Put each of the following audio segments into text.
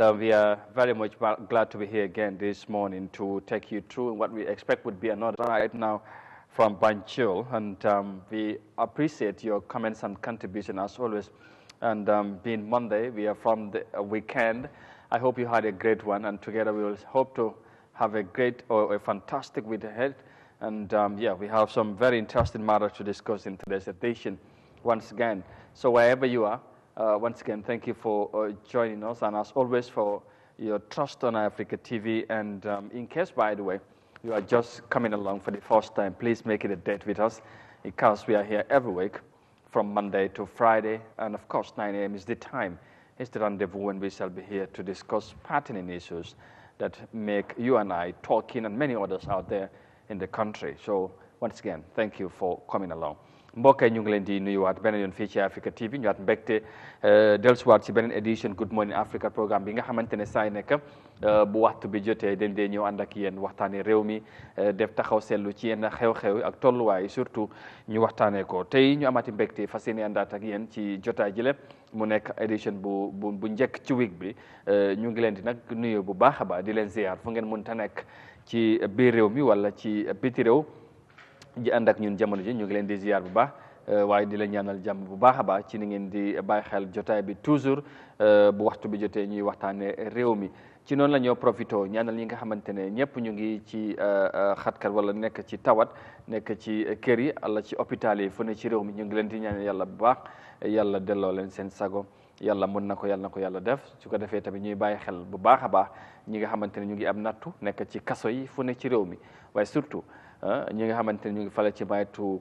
And we are very much glad to be here again this morning to take you through what we expect would be another right now from Banjul. And we appreciate your comments and contribution as always. And being Monday, we are from the weekend. I hope you had a great one, and together we will hope to have a great or a fantastic week ahead. And yeah, we have some very interesting matters to discuss in today's edition once again. So wherever you are, once again, thank you for joining us, and as always for your trust on Eyeafrica TV. And in case, by the way, you are just coming along for the first time, please make it a date with us, because we are here every week from Monday to Friday, and of course 9 a.m. is the time. It's the rendezvous when we shall be here to discuss pertinent issues that make you and I talking, and many others out there in the country. So once again, thank you for coming along. mbokk yi ñu ngi leen di nuyuwaat beneen yoon fii ci Africa TV ñu waat mbégte dellusiwaat ci beneen édition Good Morning Africa programme bi nga xamante ne saa nekk bu waxtu bi jotee dañ dee ñëw ànd ak yéen waxtaanee réew mi def taxaw seetlu ci yenn xew-xew ak tolluwaay surtout ñu waxtaanee ko tey ñu amati mbégte fas yéene àndaat ak yéen ci jotaay jële mu nekk édition bu njëkk ci week bi ñu ngi leen di nag nuyu bu baax a baax di leen ziar fu ngeen mënta nekk ci biir réew mi wala ci biti réew ji ànd ak ñun jamono ji ñu ngi leen di ziar bu baax waaye di la ñaanal jàmm bu baax a baax ci ni ngeen di bàyyi xel jotaay bi toujours bu waxtu bi jotee ñuy waxtaane réew mi ci noonu la ñoo profité ñaanal ñi nga xamante ne ñëpp ñu ngi ci xatkat wala nekk ci tawat nekk ci kër yi wala ci hôpital yi fu ne ci réew mi ñu ngi leen di ñaanal yàlla bu baax yàlla delloo leen seen sago yàlla mën na ko yàlla na ko yàlla def su ko defee tamit ñuy bàyyi xel bu baax a baax ñi nga xamante ne ñu ngi am nattu nekk ci kaso yi fu ne ci réew mi waaye surtout ñi nga xamante ne ñu ngi fale ci maytu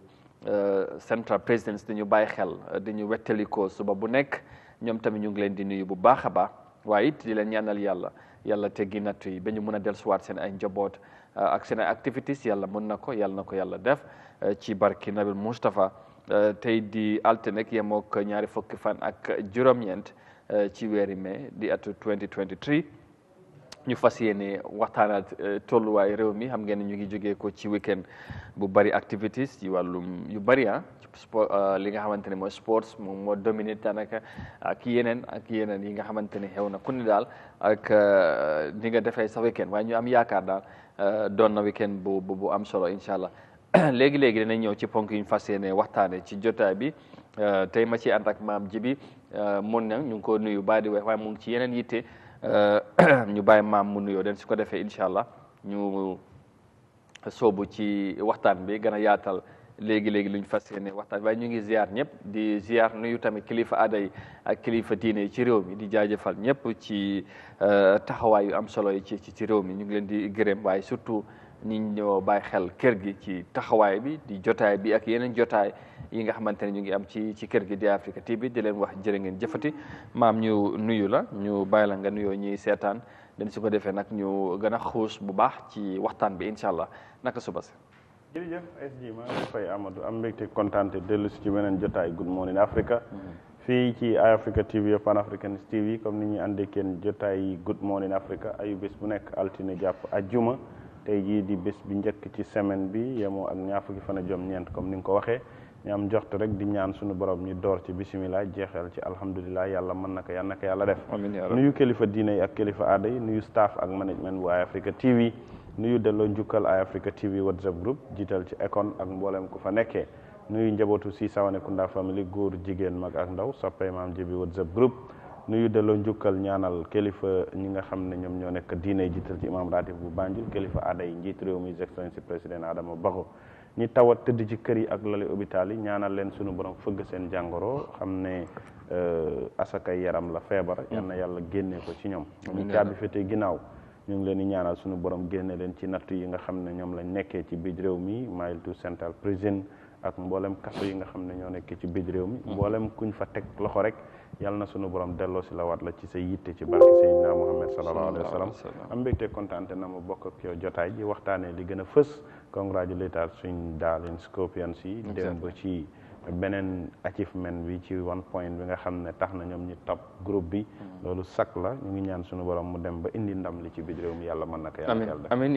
central présidence dañu bàyyi xel dañu wettalikoo suba bu nekk ñoom tamit ñu ngi leen di nuyu bu baax a baax waaye it di leen ñaanal yàlla teggi nattu yi ba ñu mën a dellusiwaat seen ay njaboot ak seen ay activités yàlla mën na ko yàlla def ci barki Nabil Moustapha tey di altine yemook ñaari fukki fan ak juróom-ñeent ci weeri mai di atu 2023 ñu fas yéene waxtaanaat tolluwaay réew mi xam ngeen ne ñu ngi jógee ko ci weekend bu bari activities ci wàllum yu bari sport li nga xamante ne mooy sports moom moo dominé daanaka ak yeneen yi nga xamante ne xew na ku ne daal ak ni nga defee sa weekend waaye ñu am yaakaar daal doon na weekend bu am solo incha allah léegi dinañ ñëw ci ponk yu ñu fas yéene waxtaane ci jotaay bi tey ma ci ànd ak maam Jibi mun na ñu ngi ko nuyu baa di waaye mu ngi ci yeneen yitte ñu bàyyi maam mu nuyoo den su ko defee incha allah ñu soobu ci waxtaan bi gën a yaatal léegi luñ fas yéene waxtaan waaye ñu ngi ziar ñëpp di ziar nuyu tamit kilifa aada yi ak kilifa diine yi ci réew mi di jaajëfal ñëpp ci taxawaay yu am solo yi ci réew mi ñu ngi leen di gërëm waaye surtout ñi ñoo bàyyi xel kër gi ci taxawaay bi di jotaay bi ak yeneen jotaay yi nga xamante ne ñu ngi am ci kër gi di Africa TV di leen wax jërë ngeen jëfati maam ñu nuyu la ñu bàyyi la nga nuyoo ñuy seetaan den su ko defee nag ñu gën a xuus bu baax ci waxtaan bi incha allah naka suba si. jërëjëf SG maa ngi fay Amadou am mbégte kontaante dellu si ci beneen jotaay Good Morning Africa fii ci Eyeafrica TV Pan Africanist TV comme ni ñuy àndee kenn jotaay Good Morning Africa ayu bés bu nekk altine jàpp ajjuma tey jii di bés bi njëkk ci semaine bi yemoo ak ñaar fukki fan ak juróom-ñeent comme ni nga ko waxee ñu am joxtu rek di ñaan suñu borom ñu door ci bisimilah jeexal ci alhamdulilah yàlla mën na ko yàlla def nuyu kilifa diine yi ak kilifa aada yi nuyu staff ak management bu Eyeafrica TV nuyu delloo njukkal Eyeafrica TV WhatsApp group jiital ci Econ ak mboolem ku fa nekkee nuyu njabootu si Sawane-Kunda family góor jigéen mag ak ndaw soppay maam Jibi WhatsApp group nuyu delloo njukkal ñaanal kilifa ñi nga xam ne ñoom ñoo nekk diine jiital ci imam ratib bu Banjul kilifa aada yi njiit réew mi Excellence président Adama Barrow ñi tawat tëdd ci kër yi ak lali hôpital yi ñaanal leen sunu borom fëgg seen jàngoro xam ne asakay yaram la feebar yal na yàlla génnee ko ci ñoom ñu caabi fete ginnaaw ñu ngi leen di ñaanal sunu borom génne leen ci nattu yi nga xam ne ñoom lañ nekkee ci biir réew mi Mile 2 Central Prison ak mboolem kaso yi nga xam ne ñoo nekkee ci biir réew mi mboolem kuñ fa teg loxo rek yàlla na sunu borom delloo si la waat la ci sa yitte ci barke Seydina Muhammad sallallahu alayhi wa sallam am mbégte kontaante na ma bokk ak yow jotaay ji waxtaanee li gën a fës congratulator suñ daalin Scorpions yi dem ba ci beneen achievement bi ci 1 point bi nga xam ne tax na ñoom ñi top groupe bi loolu sak la ñu ngi ñaan suñu borom mu dem ba indi ndam li ci biir réew mi yàlla mën na ko yàlla def amiin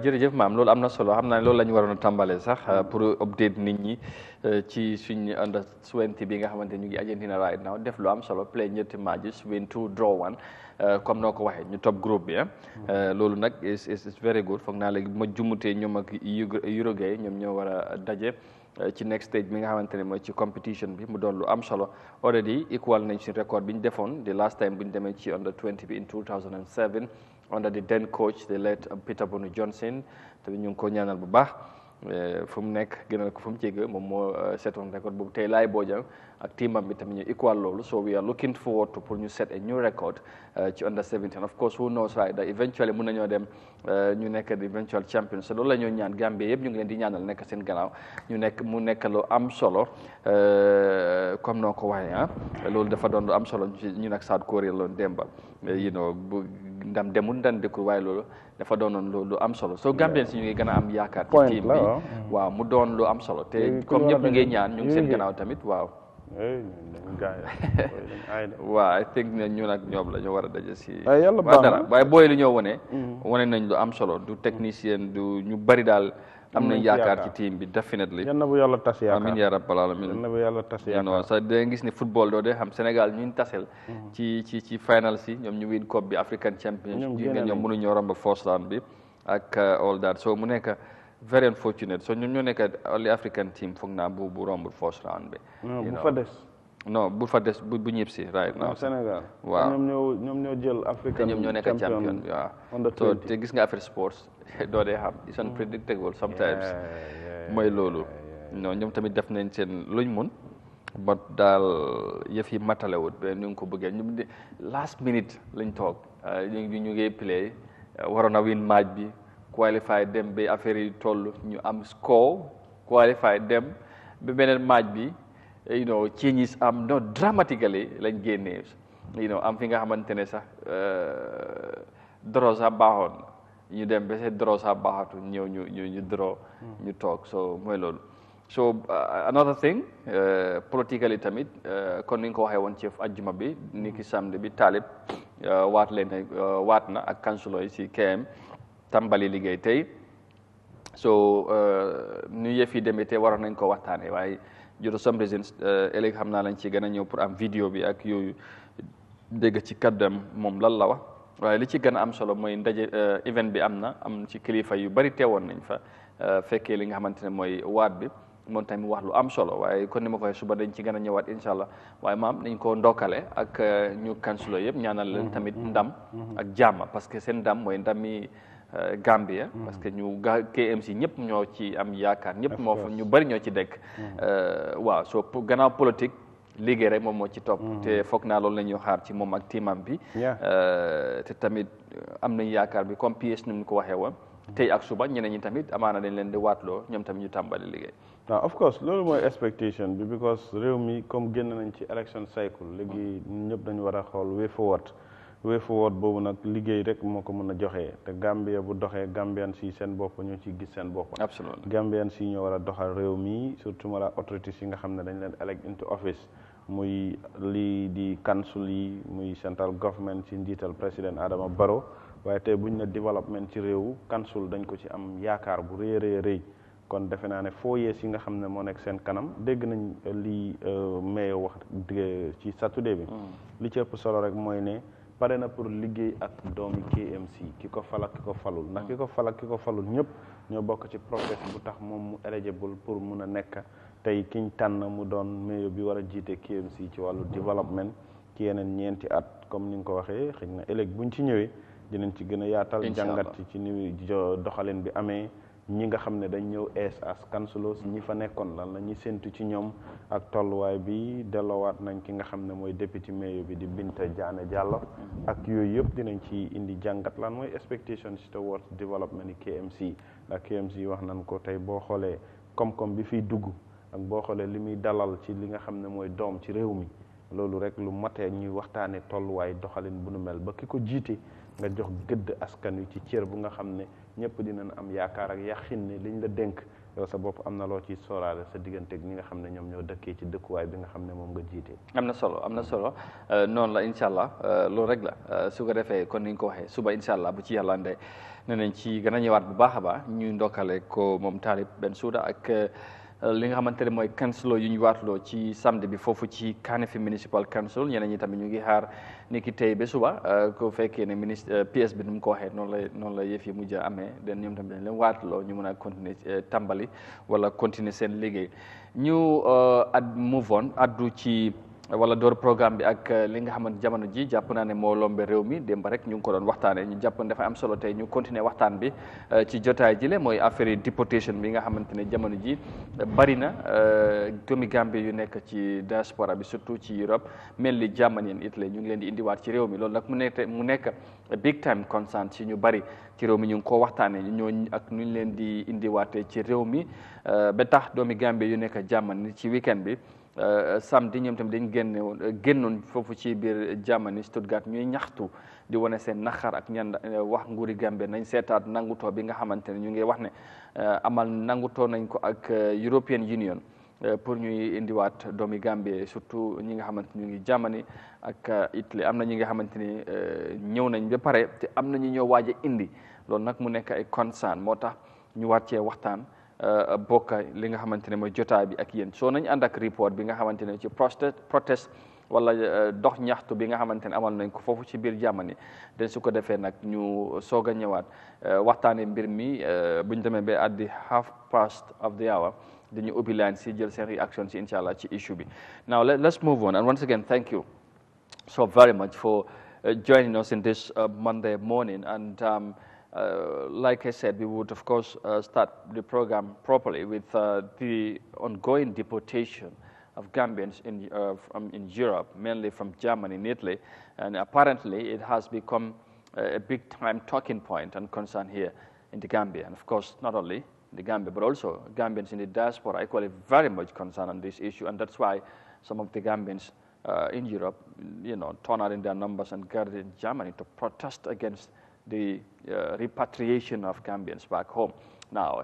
jërëjëf maam loolu am na solo xam naa ne loolu la ñu waroon a tàmbalee sax pour update nit ñi ci suñ under 20 bi nga xamante ñu ngi Argentina right now def lu am solo play ñetti matches win 2 draw 1 comme noo ko waxee ñu top groupe bi loolu nag is very good foog naa léegi ma jumutee ñoom ak Uruguay ñoom ñoo war a daje ci next stage bi nga xamante ne mooy ci competition bi mu doon lu am solo already equal nañ suñu record bi ñu defoon the last time bu ñu demee ci under 20 bi in 2007 under the then coach the late Peter Bono Johnson te ñu ngi ko ñaanal bu baax fu mu nekk gënal ko fu mu jege moom moo setoon record boobu tey laay Bojang ak teamam bi tamit ñu equal loolu so we are looking forward to pour ñu set a new record ci under 17 of course who knows right that eventually mun nañoo dem ñu nekk the eventual champion so loolu la ñoo ñaan Gambie yëpp ñu ngi leen di ñaanal nekk seen gannaaw ñu nekk mu nekk lu am solo comme noo ko waxee loolu dafa doon lu am solo ñu nag South Korea loon démba bu ndam demul ndan dëkkul waaye loolu dafa doonoon lu am solo so Gambien si ñu ngi gën a am yaakaar ci team bi waaw mu doon lu am solo te comme ñëpp ñu ngi ñaan ñu ngi seen gannaaw tamit waaw waaw I think ne ñun ak ñoom la ñu war a daje si dara waaye booy lu ñoo wane nañ lu am solo du technicien du ñu bari daal am nañ yaakaar ci team bi definitely yal na bu yàlla tas yaakaar amiin yaa rabbal alamin yal na bu yàlla tas yaakaar sax da gis ne football doo de xam Sénégal ñun tasel ci final si ñoom ñu win coupe bi African Championship ñoom mënuñoo romb first round bi ak all that so mu nekk very unfortunate so ñoom ñoo nekk only African team foog naa bu romb first round bi bu fa des non bu fa des bu ñëpp si right now Sénégal waaw ñoom ñoo jël African ñoom ñoo nekk champion bi waaw so te gis nga affaire sports doo dee xam it's unpredictable sometimes mooy loolu non ñoom tamit def nañ seen luñ mun but daal yëf yi matalewut ba ñu ngi ko bëggee ñu last minute lañ toog ñu ngi play waroon a win match bi qualify dem ba affaire yi toll ñu am score qualify dem ba beneen match bi changes am no dramatically lañ génnee am fi nga xamante ne sax draw sax baaxoon ñu dem ba seen draw sax baaxatu ñëw ñu draw ñu toog so mooy loolu so another thing politically tamit kon ni nga ko waxee woon ci ajjuma bi ni ki samedi bi Talib waat na ak councilor yi si KM tàmbali liggéey tey so nu yëf yi demee tey waroon nañ ko waxtaanee waaye joto some reasons ëllëg xam naa lañ ci gën a ñëw pour am vidéo bi ak yooyu dégg ci kaddam moom lan la wax waaye li ci gën a am solo mooy ndaje event bi am ci kilifa yu bari teewoon nañ fa fekkee li nga xamante ne mooy waat bi moom tamit wax lu am solo waaye kon ni ma ko waxee suba dañ ci gën a ñëwaat incha allah waaye maam dañ ko ndokkale ak ñu kansulo yëpp ñaanal leen tamit ndam ak jàmm parce que seen ndam mooy ndami Gambia parce que ñu KMC ñëpp ñoo ci am yaakaar ñëpp moo fa ñu bari ñoo ci dekk waaw so gannaaw politique liggéey rek moom moo ci topp te foog naa loolu la ñuy xaar ci moom ak tiimam bi te tamit am nañ yaakaar bi comme PS ni mu ko waxee woon tey ak suba ñeneen ñi tamit amaana dañ leen di waatloo ñoom tamit ñu tàmbali liggéey waaw of course loolu mooy expectation bi because réew mi comme génn nañ ci election cycle léegi ñëpp dañu war a xool way forward boobu nag liggéey rek moo ko mën a joxee te Gambia bu doxee Gambian si seen bopp ñoo ci gis seen bopp absolument Gambian si ñoo war a doxal réew mi surtout mala authorities yi nga xam ne dañ leen elect into office muy lii di council yi muy central government ci njiital président Adama Barrow waaye tey buñ ne développement ci réew council dañ ko ci am yaakaar bu rëy kon defe naa ne 4 years yi nga xam ne moo nekk seen kanam dégg nañ li mayor wax ci Saturday bi li ci ëpp solo rek mooy ne pare na pour liggéey ak doomi KMC ki ko fal ak ki ko falul ndax ki ko fal ak ki ko falul ñëpp ñoo bokk ci process bu tax moom mu eligible pour mun a nekk tey kiñ tànn mu doon mayor bi war a jiite KMC ci wàllu développement ci yeneen ñeenti at comme ni nga ko waxee xëy na ëllëg buñ ci ñëwee dinañ ci gën a yaatal jàngat ci ni doxalin bi amee ñi nga xam ne dañ ñëw as councilors ñi fa nekkoon lan la ñuy séntu ci ñoom ak tolluwaay bi delloowaat nañ ki nga xam ne mooy député mayor bi di Binta Diané Diallo ak yooyu yëpp dinañ ci indi jàngat lan mooy expectations towards development yi KMC ndax KMC wax nañ ko tey boo xoolee koom-koom bi fiy dugg ak boo xoolee li muy dalal ci li nga xam ne mooy doom ci réew mi loolu rek lu matee ñuy waxtaane tolluwaay doxalin bu nu mel ba ki ko jiite nga jox gëdd askan wi ci cër bu nga xam ne ñëpp dinañ am yaakaar ak yaxin ne liñ la dénk yow sa bopp am na loo ci sóoraale sa diggante ñi nga xam ne ñoom ñoo dëkkee ci dëkkuwaay bi nga xam ne moom nga jiite. am na solo noonu la incha allah loolu rek la su ko defee kon ni nga ko waxee suba incha allah bu ci yàlla ndey ne nañ ci gën a ñëwaat bu baax a baax ñu ndokkale ko moom Talib Bensouda ak li nga xamante ne mooy councilor yu ñu waatloo ci samedi bi foofu ci Kanifing Municipal Council ñeneen ñi tamit ñu ngi xaar ni ki tey ba suba ko fekkee ne ministre PS bi nu mu ko waxee noonu la yëf yi mujj a amee den ñoom tamit dañ leen waatloo ñu mën a continuer tàmbali wala continuer seen liggéey ñu move on addu ci wala door programme bi ak li nga xamante jamono ji jàpp naa ne moo lombe réew mi démb rek ñu ngi ko doon waxtaanee ñu jàpp dafa am solo tey ñu continuer waxtaan bi ci jotaay jile mooy affaire yi deportation bi nga xamante ne jamono ji bari na doomi Gambie yu nekk ci diaspora bi surtout ci Europe mel ni Germany and Italy ñu ngi leen di indiwaat ci réew mi loolu nag mu nekk big time concern ci ñu bari ci réew mi ñu ngi ko waxtaanee ñooñu ak nu ñu leen di indiwaatee ci réew mi ba tax doomi Gambie yu nekk Germany ci weekend bi samedi ñoom tamit dañ génnoon foofu ci biir Germany Stuttgart ñuy ñaxtu di wane seen naxar ak ñan wax nguuri Gambie nañ seetaat nangutoo bi nga xamante ne ñu ngi wax ne amal nangutoo nañ ko ak European Union pour ñuy indiwaat doomi Gambie surtout ñi nga xamante ñu ngi Germany ak Italie am na ñi nga xamante ni ñëw nañ ba pare te am na ñu ñëw waaj a indi loolu nag mu nekk ay concern moo tax ñu war cee waxtaan bokk li nga xamante ne mooy jotaay bi ak yéen soo nañ ànd ak report bi nga xamante ne ci protest wala dox ñaxtu bi nga xamante ne amal nañ ko foofu ci biir Germany den su ko defee nag ñu soog a ñëwaat waxtaanee mbir mi bu ñu demee ba at the 1/2 of the hour dañu ubbi line si jël seen réaction si incha allah ci issue bi. Now let's move on and once again thank you so very much for joining us in this Monday morning and like I said, we would, of course, start the program properly with the ongoing deportation of Gambians in Europe, mainly from Germany and Italy. And apparently, it has become a big-time talking point and concern here in the Gambia. And of course, not only the Gambia, but also Gambians in the diaspora are equally very much concerned on this issue. And that's why some of the Gambians in Europe, turn out in their numbers and gathered in Germany to protest against the repatriation of Gambians back home. Now,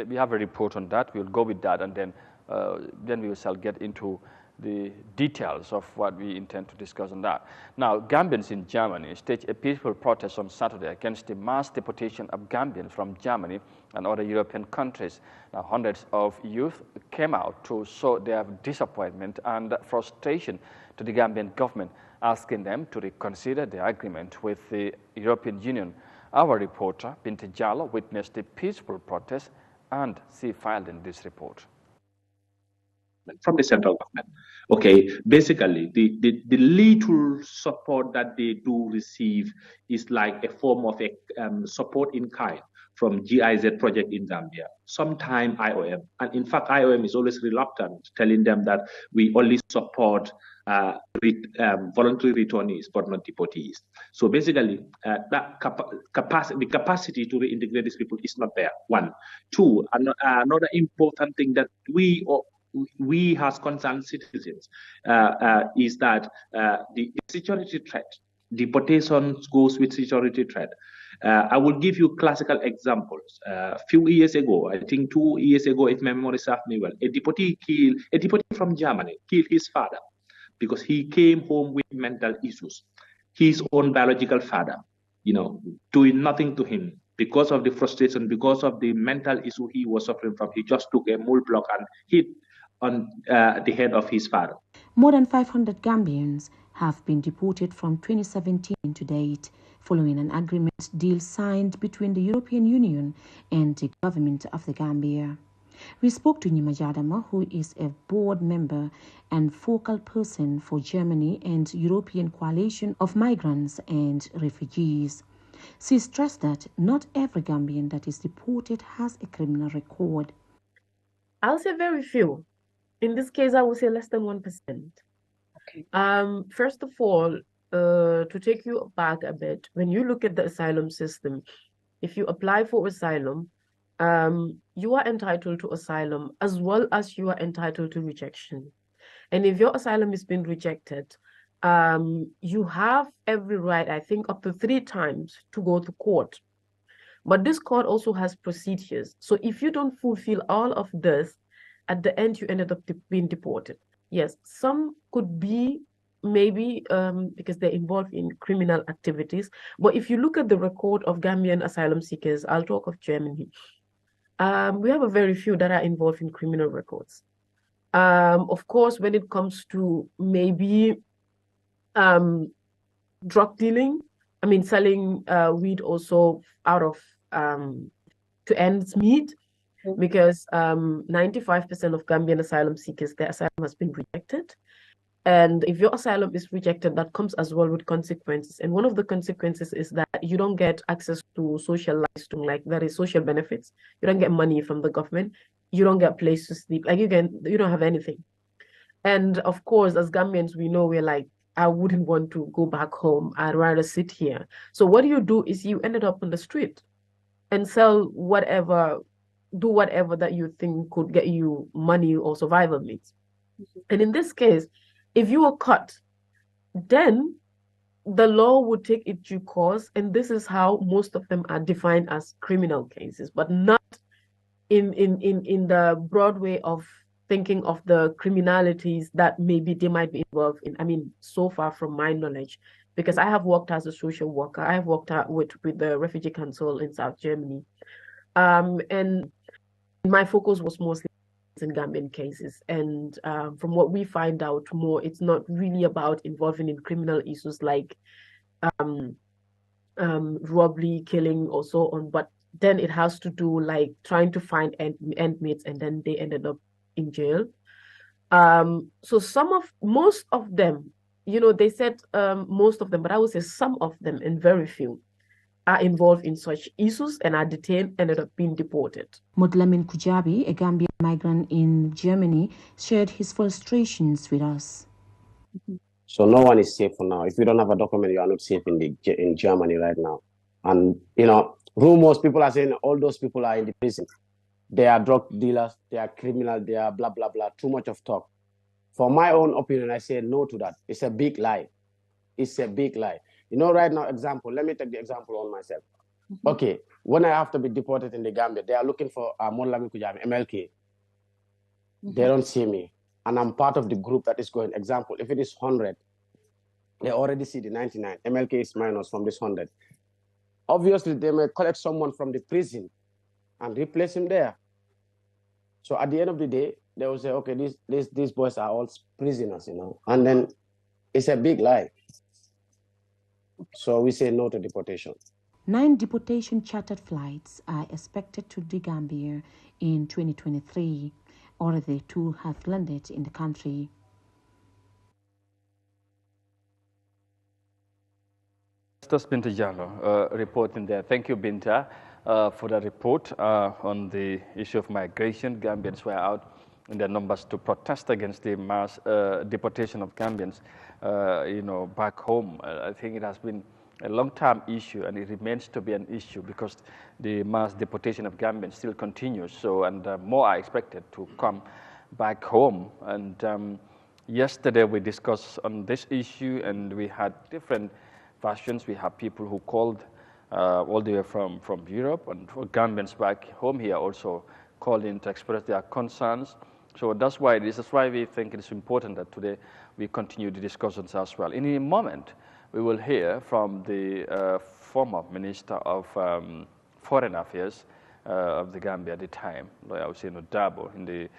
we have a report on that. We'll go with that, and then we shall get into the details of what we intend to discuss on that. Now, Gambians in Germany staged a peaceful protest on Saturday against the mass deportation of Gambians from Germany and other European countries. Now, hundreds of youth came out to show their disappointment and frustration to the Gambian government, asking them to reconsider the agreement with the European Union. Our reporter, Binti Jallo, witnessed the peaceful protest and she filed in this report. From the central government. Okay, basically, the little support that they do receive is like a form of a support in kind from GIZ project in Zambia, sometime IOM. And in fact, IOM is always reluctant, telling them that we only support voluntary returnees, but not deportees. So basically, that the capacity to reintegrate these people is not there, one. Two, another important thing that we as concerned citizens is that the security threat, deportation goes with security threat. I will give you classical examples. A few years ago, I think 2 years ago, if my memory serves me well, a deportee from Germany killed his father because he came home with mental issues. His own biological father, doing nothing to him because of the frustration, because of the mental issue he was suffering from. He just took a mule block and hit on the head of his father. More than 500 Gambians have been deported from 2017 to date, following an agreement deal signed between the European Union and the government of the Gambia. We spoke to Yahya Jammeh, who is a board member and focal person for Germany and European Coalition of Migrants and Refugees. She stressed that not every Gambian that is deported has a criminal record. I'll say very few. In this case, I would say less than 1%. Okay. First of all, to take you back a bit, when you look at the asylum system, if you apply for asylum, you are entitled to asylum as well as you are entitled to rejection. And if your asylum has been rejected, you have every right, I think, up to 3 times to go to court But this court also has procedures. So if you don't fulfill all of this, at the end, you ended up being deported. Yes, some could be maybe because they're involved in criminal activities. But if you look at the record of Gambian asylum seekers, I'll talk of Germany. We have a very few that are involved in criminal records. Of course, when it comes to maybe drug dealing, I mean, selling weed also out of to ends meet, because 95% of Gambian asylum seekers, their asylum has been rejected. And if your asylum is rejected, that comes as well with consequences. And one of the consequences is that you don't get access to social leistung, like that is social benefits. You don't get money from the government. You don't get a place to sleep. Like you don't have anything. And of course, as Gambians, we know we're like, I wouldn't want to go back home. I'd rather sit here. So what you do is you ended up on the street and sell whatever, do whatever that you think could get you money or survival needs. And in this case, if you were caught, then the law would take its due course, and this is how most of them are defined as criminal cases, but not in the broad way of thinking of the criminalities that maybe they might be involved in. I mean, so far from my knowledge, because I have worked as a social worker, I have worked with the Refugee Council in South Germany, and my focus was mostly in Gambian cases. And from what we find out more, it's not really about involving in criminal issues like robbery, killing, or so on, but then it has to do like trying to find endmates, and then they ended up in jail. So most of them, they said most of them, but I would say some of them, and very few, are involved in such issues and are detained, ended up being deported. Mudlamin Kujabi, a Gambian migrant in Germany, shared his frustrations with us. So no one is safe for now. If you don't have a document, you are not safe in Germany right now. And, rumors, people are saying all those people are in the prison. They are drug dealers, they are criminal, they are blah, blah, blah, too much of talk. For my own opinion, I say no to that. It's a big lie. It's a big lie. Right now, let me take the example on myself. Okay, when I have to be deported in the Gambia, they are looking for Molamin Kujami, MLK. They don't see me. And I'm part of the group that is going. Example, if it is 100, they already see the 99. MLK is minus from this 100. Obviously, they may collect someone from the prison and replace him there. So at the end of the day, they will say, okay, these boys are all prisoners, And then it's a big lie. So we say no to deportation. 9 deportation chartered flights are expected to the Gambia in 2023. Already 2 have landed in the country. That's Binta Jallo reporting there. Thank you, Binta, for the report on the issue of migration. Gambians were out in their numbers to protest against the mass deportation of Gambians, back home. I think it has been a long-term issue, and it remains to be an issue because the mass deportation of Gambians still continues. So, and more are expected to come back home. And yesterday we discussed on this issue, and we had different versions. We have people who called all the way from Europe, and for Gambians back home here also called in to express their concerns. So that's why we think it's important that today we continue the discussions as well. In a moment, we will hear from the former Minister of Foreign Affairs of the Gambia at the time, like I was saying, Dabo, in the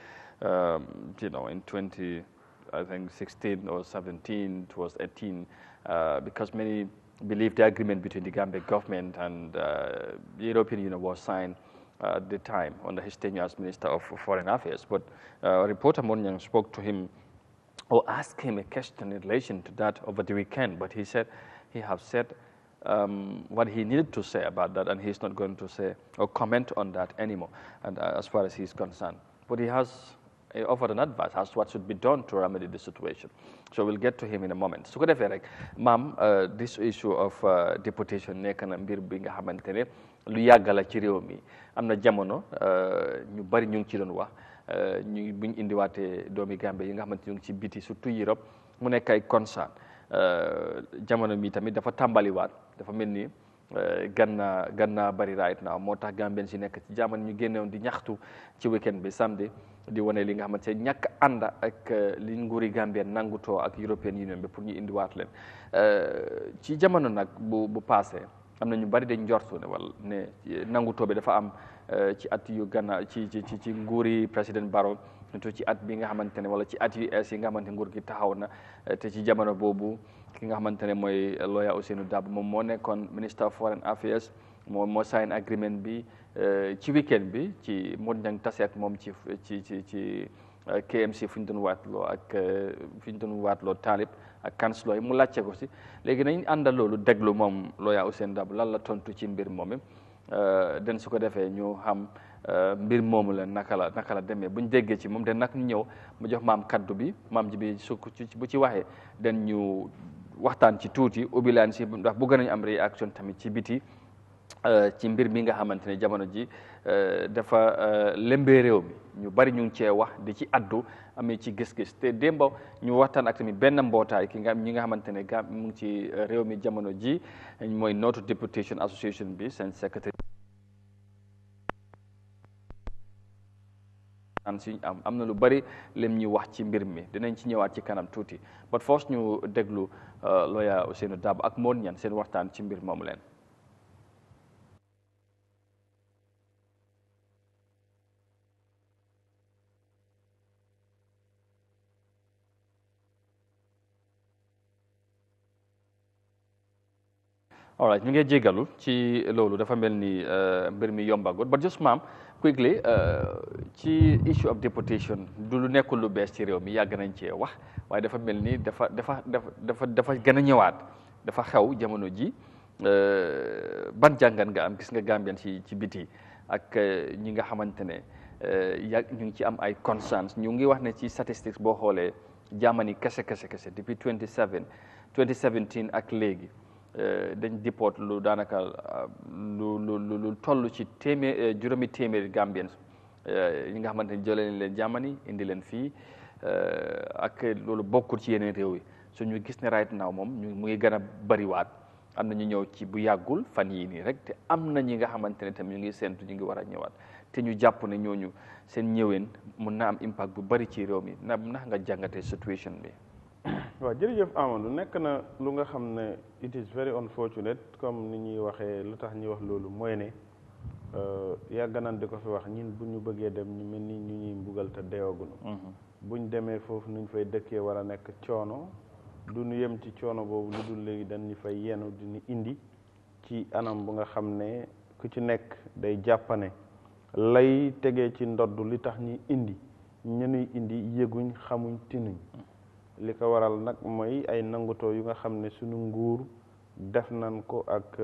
in 2016 or 17, it was 18, because many believe the agreement between the Gambia government and the European Union was signed at the time under his tenure as Minister of Foreign Affairs. But reporter Monyang spoke to him or asked him a question in relation to that over the weekend, but he said he has said what he needed to say about that, and he's not going to say or comment on that anymore, and as far as he's concerned. But he has offered an advice as to what should be done to remedy the situation. So we'll get to him in a moment. So ma'am, this issue of deportation nekk na mbir bi nga xamantene lu yàggala ci réew mi am na jamono ñu bari ñu ngi ci doon wax ñu buñ indiwaatee doomi Gambie yi nga xamante ñu ngi ci biti surtout Europe mu nekk ay concern jamono mi tamit dafa tàmbaliwaat dafa mel ni ganna bari right now moo tax Gambien si nekk ci jamono ñu génnewoon di ñaxtu ci weekend bi samedi di wane li nga xamante ne ñàkk ànd ak li nguuri Gambien nangutoo ak European Union bi pour ñu indiwaat leen ci jamono nag bu passé am na ñu bari dañ njortu ne wala ne nangutoo bi dafa am ci at yu ganna ci nguuri président Barrow to ci at bi nga xamante ne wala ci at yu es yi nga xamante nguur gi taxaw na te ci jamono boobu ki nga xamante ne mooy lawyer Ousainou Darboe moom moo nekkoon Minister of Foreign Affairs moom moo sign agreement bi ci weekend bi ci Modou Njang taseet moom ci KMC fu ñu doon waatloo ak fu ñu doon waatloo Talib ak councilor yi mu laajte ko si léegi nañ àndal loolu déglu moom lawyer Ousainou Darboe lan la tontu ci mbir moomi den su ko defee ñu xam mbir moomu la naka la demee bu ñu déggee ci moom den nag ñu ñëw mu jox maam kaddu bi maam ji bi su bu ci waxee den ñu waxtaan ci tuuti ubbi laan si ndax bëgg nañu am réaction tamit ci biti ci mbir mi nga xamante ne jamono ji dafa lembee réew mi ñu bari ñu ngi cee wax di ci addu amee ci gis-gis te démba ñu waxtaan ak tamit benn mbootaay ñi nga xamante ne mu ngi ci réew mi jamono ji mooy North Deputation Association bi seen secrétaire suñ am na lu bari lim ñu wax ci mbir mi dinañ ci ñëwaat ci kanam tuuti but first ñu déglu lawyer Ousainou Darboe ak Modou Njang seen waxtaan ci mbir moomu leen. all right ñu ngi jégalu ci loolu dafa mel ni mbir mi yombagut but just maam quickly ci issue of deportation du lu nekkul lu bees ci réew mi yàgg nañ cee wax waaye dafa mel ni dafa gën a ñëwaat dafa xew jamono ji ban jàngat nga am gis nga Gambien ci biti ak ñi nga xamante ne ñu ngi ci am ay concerns ñu ngi wax ne ci statistics boo xoolee Germany kese depuis 2017 ak léegi dañ deport lu daanaka lu toll ci juróomi téeméeri Gambians ñi nga xamante ne jëlee leen Germany indi leen fii ak loolu bokkul ci yeneen réew yi so ñu gis ne right now moom mu ngi gën a bariwaat am na ñu ñëw ci bu yàggul fan yii nii rek te am na ñi nga xamante ne tamit ñu ngi séntu ñu ngi war a ñëwaat te ñu jàpp ne ñooñu seen ñëween mun na am impact bu bari ci réew mi ndax nga jàngatee situation bi. waaw jërëjëf Amadou nekk na lu nga xam ne it is very unfortunate comme ni ñuy waxee lu tax ñuy wax loolu mooy ne yàgg nañ di ko fi wax ñun bu ñu bëggee dem ñu mel ni ñu ñuy mbugal te deewaguñu buñ demee foofu nuñ fay dëkkee war a nekk coono du ñu yem ci coono boobu lu dul léegi dañ ñu fay yenu di ñu indi ci anam bu nga xam ne ku ci nekk day jàppane lay tegee ci ndodd li tax ñuy indi ñenuy indi yëguñ xamuñ tinuñ li ko waral nag mooy ay nangutoo yu nga xam ne suñu nguur def nañ ko ak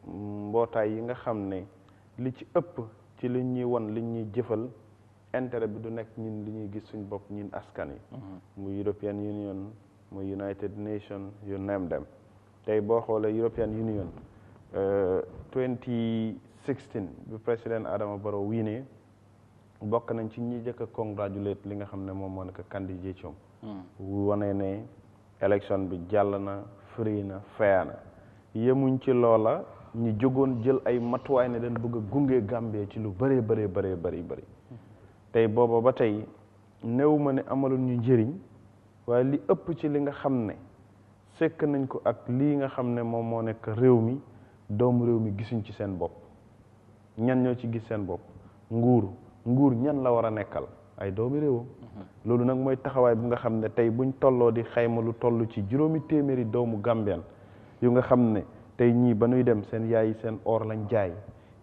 mbootaay yi nga xam ne li ci ëpp ci li ñuy won li ñuy jëfal intérêt bi du nekk ñun li ñuy gis suñ bopp ñun askan yi muy European Union muy United Nations you name them tey boo xoolee European Union 2016 bi président Adama Barrow wiinee bokk nañ ci ñi jëkk a congratulate li nga xam ne moom moo nekk candidature wane ne élection bi jàll na free na fair na yemuñ ci loola ñu jógoon jël ay matuwaay ne dañ bëgg a gunge Gambie ci lu bëree bëri tey booba ba tey néew ma ne amalul ñu njëriñ waaye li ëpp ci li nga xam ne sekk nañ ko ak lii nga xam ne moom moo nekk réew mi doomu réew mi gisuñ ci seen bopp ñan ñoo ci gis seen bopp nguur ñan la war a nekkal ay doomi réewam loolu nag mooy taxawaay bu nga xam ne tey buñ tolloo di xayma lu toll ci juróomi téeméeri doomu Gambien yu nga xam ne tey ñii ba nuy dem seen yaay yi seen or lañ jaay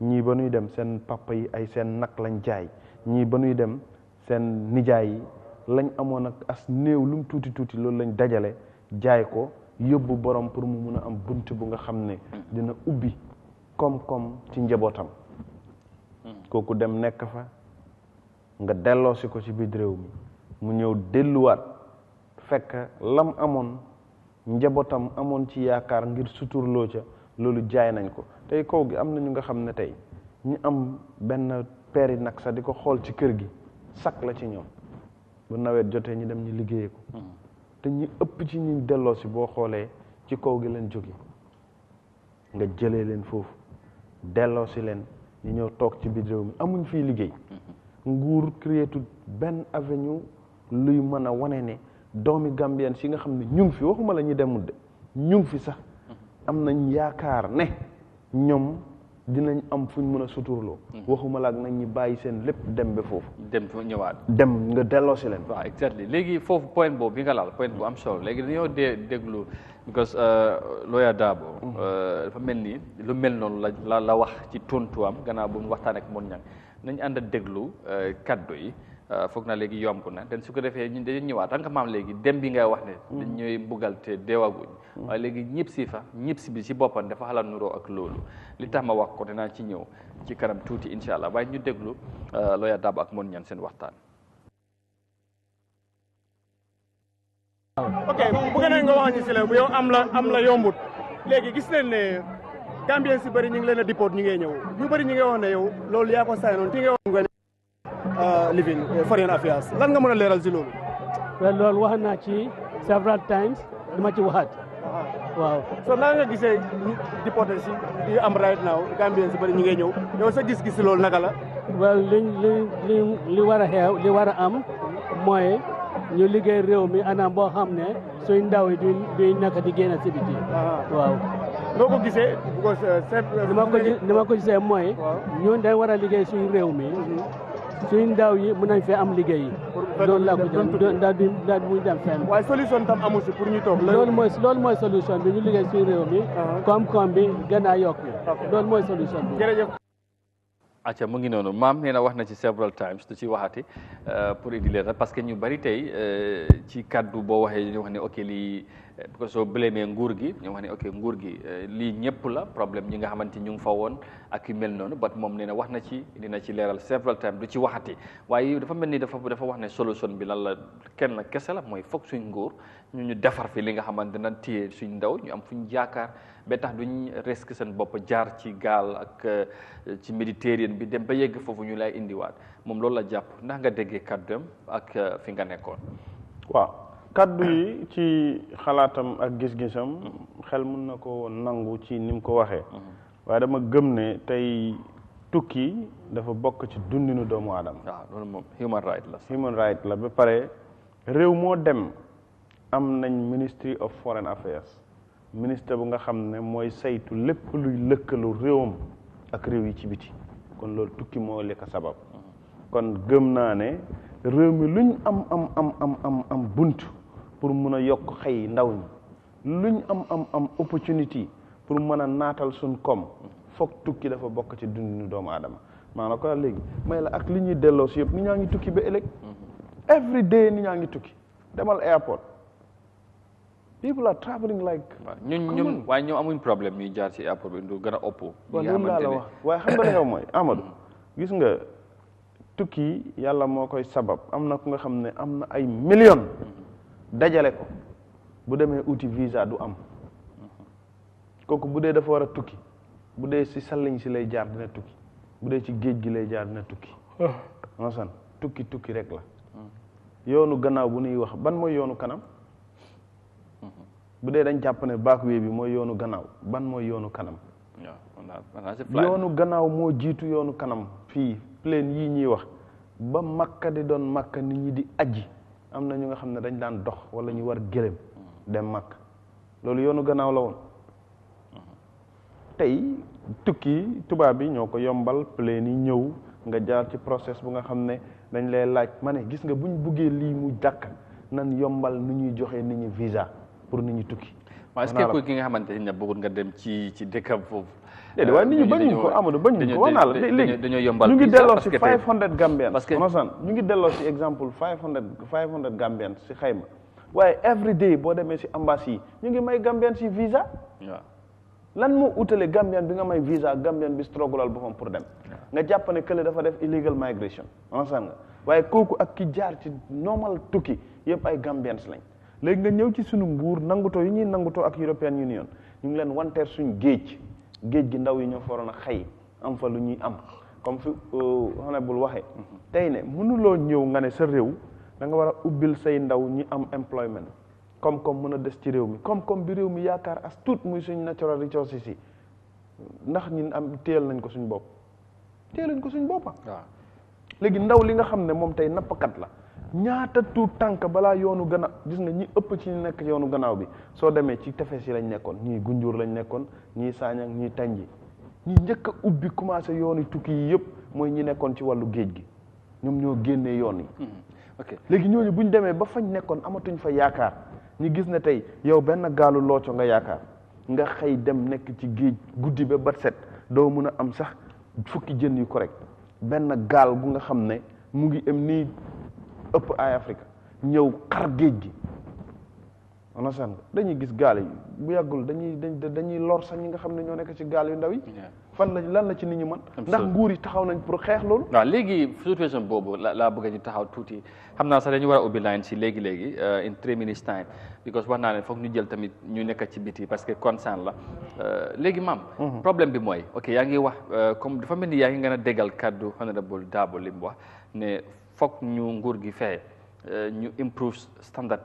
ñii ba nuy dem seen papa yi ay seen nag lañ jaay ñii ba nuy dem seen nijaay yi lañ amoon ak as néew lu mu tuuti loolu lañ dajale jaay ko yóbbu borom pour mu mun a am bunt bu nga xam ne dina ubbi koom-koom ci njabootam kooku dem nekk fa nga delloosi ko ci biir réew mi mu ñëw delluwaat fekk lam amoon njabootam amoon ci yaakaar ngir suturloo ca loolu jaay nañ ko tey kaw gi am na ñu nga xam ne tey ñu am benn peeri nag sax di ko xool ci kër gi sak la ci ñoom bu nawet jotee ñu dem ñu liggéeyee ko te ñi ëpp ci ñi delloosi boo xoolee ci kaw gi lañ jóge nga jëlee leen foofu delloo si leen ñu ñëw toog ci biir réew mi amuñ fii liggéey nguur créé tout benn avenue luy mën a wane ne doomi Gambien si nga xam ne ñu ngi fi waxuma la ñu demul de ñu ngi fi sax am nañ yaakaar ne ñoom dinañ am fuñ mën a suturloo waxuma la ak nañ ñi bàyyi seen lépp dem ba foofu dem fa ñëwaat dem nga delloo si leen waaw exactly léegi foofu point boobu bi nga laal point bu am solo léegi dañoo déglu because lawyer Darboe dafa mel ni lu mel noonu la wax ci tontuwam gannaaw bu mu waxtaan ak Mon Ñang nañ ànd a déglu kaddu yi foog na léegi yomb na den su ko defee ñun dañu ñëwaat nga maam léegi dem bi ngay wax ne dañ ñooy mbugal te deewaguñ waaye léegi ñëpp si fa ñëpp si bi si boppam dafa xala nuroo ak loolu li tax ma wax ko dinaa ci ñëw ci kanam tuuti incha allah waaye ñu déglu lawyer Darboe ak Mon Ñang seen waxtaan. ok bu nga ne nga wax ñu si la bu yow am la yombut léegi gis nañ ne Gambien si bëri ñu ngi leen a diport ñu ngi ñëw ñu bëri ñu ngi wax ne yow loolu yaa ko saay noonu ti nga wax nga living foreign affairs lan nga mën a leeral si loolu well loolu wax naa ci several times dama ci waxaat waaw so naa nga gisee déporté si di am right now Gambien si bëri ñu ngi ñëw yow sa gis-gis si loolu naka la well li war a xew li war a am mooy ñu liggéey réew mi anam boo xam ne suy ndaw yi duñ naka di génn si biti waaw noo ko gisee ni ma ko gisee mooy ñun dañ war a liggéey suñu réew mi suñu ndaw yi mën nañ fee am liggéey loolu laa ko jëm daal muy dem fenn waaye solution tam amu si pour ñu toog loolu mooy solution bi ñu liggéey suñu réew mi koom-koom bi gën a yokku loolu mooy solution bi jërëjëf acca mu ngi noonu maam nee na wax na ci several times du ci waxati pour indi leen parce que ñu bari tey ci kaddu boo waxee ñu wax ne ok lii parce que soo blémee nguur gi ñu wax ne ok nguur gi lii ñëpp la problème ñi nga xamante ñu ngi fa woon ak yu mel noonu bat moom nee na wax na ci dina ci leeral several times du ci waxati waaye dafa mel ni dafa wax ne solution bi lan la kenn kese la mooy foog suñ nguur ñu defar fi li nga xamante nan téye suñ ndaw ñu am fuñ jaakaar ba tax duñ risque seen bopp jaar ci gaal ak ci Méditerranée bi dem ba yegg foofu ñu lay indiwaat moom loolu la jàpp ndax nga déggee kàddoom ak fi nga nekkoon. waaw kaddu yi ci xalaatam ak gis-gisam xel mun na ko nangu ci ni mu ko waxee waaye dama gëm ne tey tukki dafa bokk ci dundinu doomu aadama. waaw loolu moom human right la. human right la ba pare réew moo dem am nañ Ministry of Foreign Affairs ministre bu nga xam ne mooy saytu lépp luy lëkkalu réewam ak réew yi ci biti kon loolu tukki moo li ko sabab kon gëm naa ne réew mi luñ am bunt pour mun a yokk xëy ndaw ñi luñ am opportunity pour mën a naatal suñ koom foog tukki dafa bokk ci dundinu doomu aadama maanaam ko léegi may la ak li ñuy delloo si yëpp ni ñaa ngi tukki ba ëllëg every day ni ñaa ngi tukki demal airport people are traveling like ñun waaye ñoom amuñ problème ñuy jaar ci airport bi du gën a ëpp loolu laa la wax waaye xam nga li xew mooy Amadou gis nga tukki yàlla moo koy sabab am na ku nga xam ne am na ay millions dajale ko bu demee uti visa du am kooku bu dee dafa war a tukki bu dee si salliñ si lay jaar dina tukki bu dee ci géej gi lay jaar dina tukki masan tukki rek la yoonu gannaaw bu nuy wax ban mooy yoonu kanam bu dee dañ jàpp ne backway bi mooy yoonu gannaaw ban mooy yoonu kanam yoonu gannaaw moo jiitu yoonu kanam fii plane yii ñuy wax ba Makka di doon Makka nit ñi di aji am na ñu nga xam ne dañ daan dox wala ñu war gëlëm dem Makka loolu yoonu gannaaw la woon tey tukki tubaab bi ñoo ko yombal plane yi ñëw nga jaar ci process bu nga xam ne dañ lay laaj ma ne gis nga buñ buggee lii mu dàkk nan yombal nu ñuy joxe nit ñi visa pour nit ñi tukki. waaye est-ce que ki nga xamante ne bëggut nga dem ci dëkkam foofu. déedéet waaye nit ñi bañuñ ko Amadou bañuñ ko wax naa la léegi dañoo yombal ñu ngi delloo si 500 Gambians parce que ñu ngi delloo si exemple 500 Gambians si xayma waaye every day boo demee si ambassade yi ñu ngi may Gambians si visa. waaw lan moo utale Gambian bi nga may visa Gambian bi strugglal boppam pour dem. nga jàpp ne kële dafa def illegal migration nga waaye kooku ak ki jaar ci normal tukki yëpp ay Gambians lañ. léegi nga ñëw ci suñu nguur nangutoo yi ñuy nangutoo ak European Union ñu ngi leen wanteer suñ géej gi ndaw yi ñoo foroon a xëy am fa lu ñuy am comme fi honorable waxee tey ne mënuloo ñëw nga ne sa réew da nga war a ubbil say ndaw ñi am employment comme mën a des ci réew mi comme bi réew mi yaakaar as tuut muy suñ natural resources yi ndax ñun am téyel nañ ko suñ bopp léegi ndaw li nga xam ne moom tey nappkat la ñaata tuut tànk balaa yoonu gën a gis nga ñi ëpp ci ñu nekk yoonu gannaaw bi soo demee ci tefes yi lañ nekkoon ñii Gunjur lañ nekkoon ñii Saañang ñii Tanji ñi njëkk a ubbi commencé yoonu tukki yi yëpp mooy ñi nekkoon ci wàllu géej gi ñoom ñoo génnee yoon yi léegi ñooñu buñ demee ba fañ nekkoon amatuñ fa yaakaar ñu gis ne tey yow benn gaalu looco nga yaakaar nga xëy dem nekk ci géej guddi ba bat set doo mën a am sax fukki jën yu correct benn gaal gu nga xam ne mu ngi am nii ëpp Eyeafrica ñëw xar géej gi onasan dañuy gis gaal yi bu yàggul dañuy lor sax ñi nga xam ne ñoo nekk ci gaal yu ndaw yi fan la lan la ci nit ñi mën ndax nguur yi taxaw nañ pour xeex loolu waaw léegi situation boobu laa bëgg ñu taxaw tuuti xam naa sax dañu war a ubbi line si léegi in 3 minutes time because wax naa ne foog ñu jël tamit ñu nekk ci biti parce que concern la léegi maam problème bi mooy ok yaa ngi wax comme dafa mel ni yaa ngi gën a déggal kaddu honorable Dabo li mu wax ne foog ñu nguur gi fexe ñu improve standard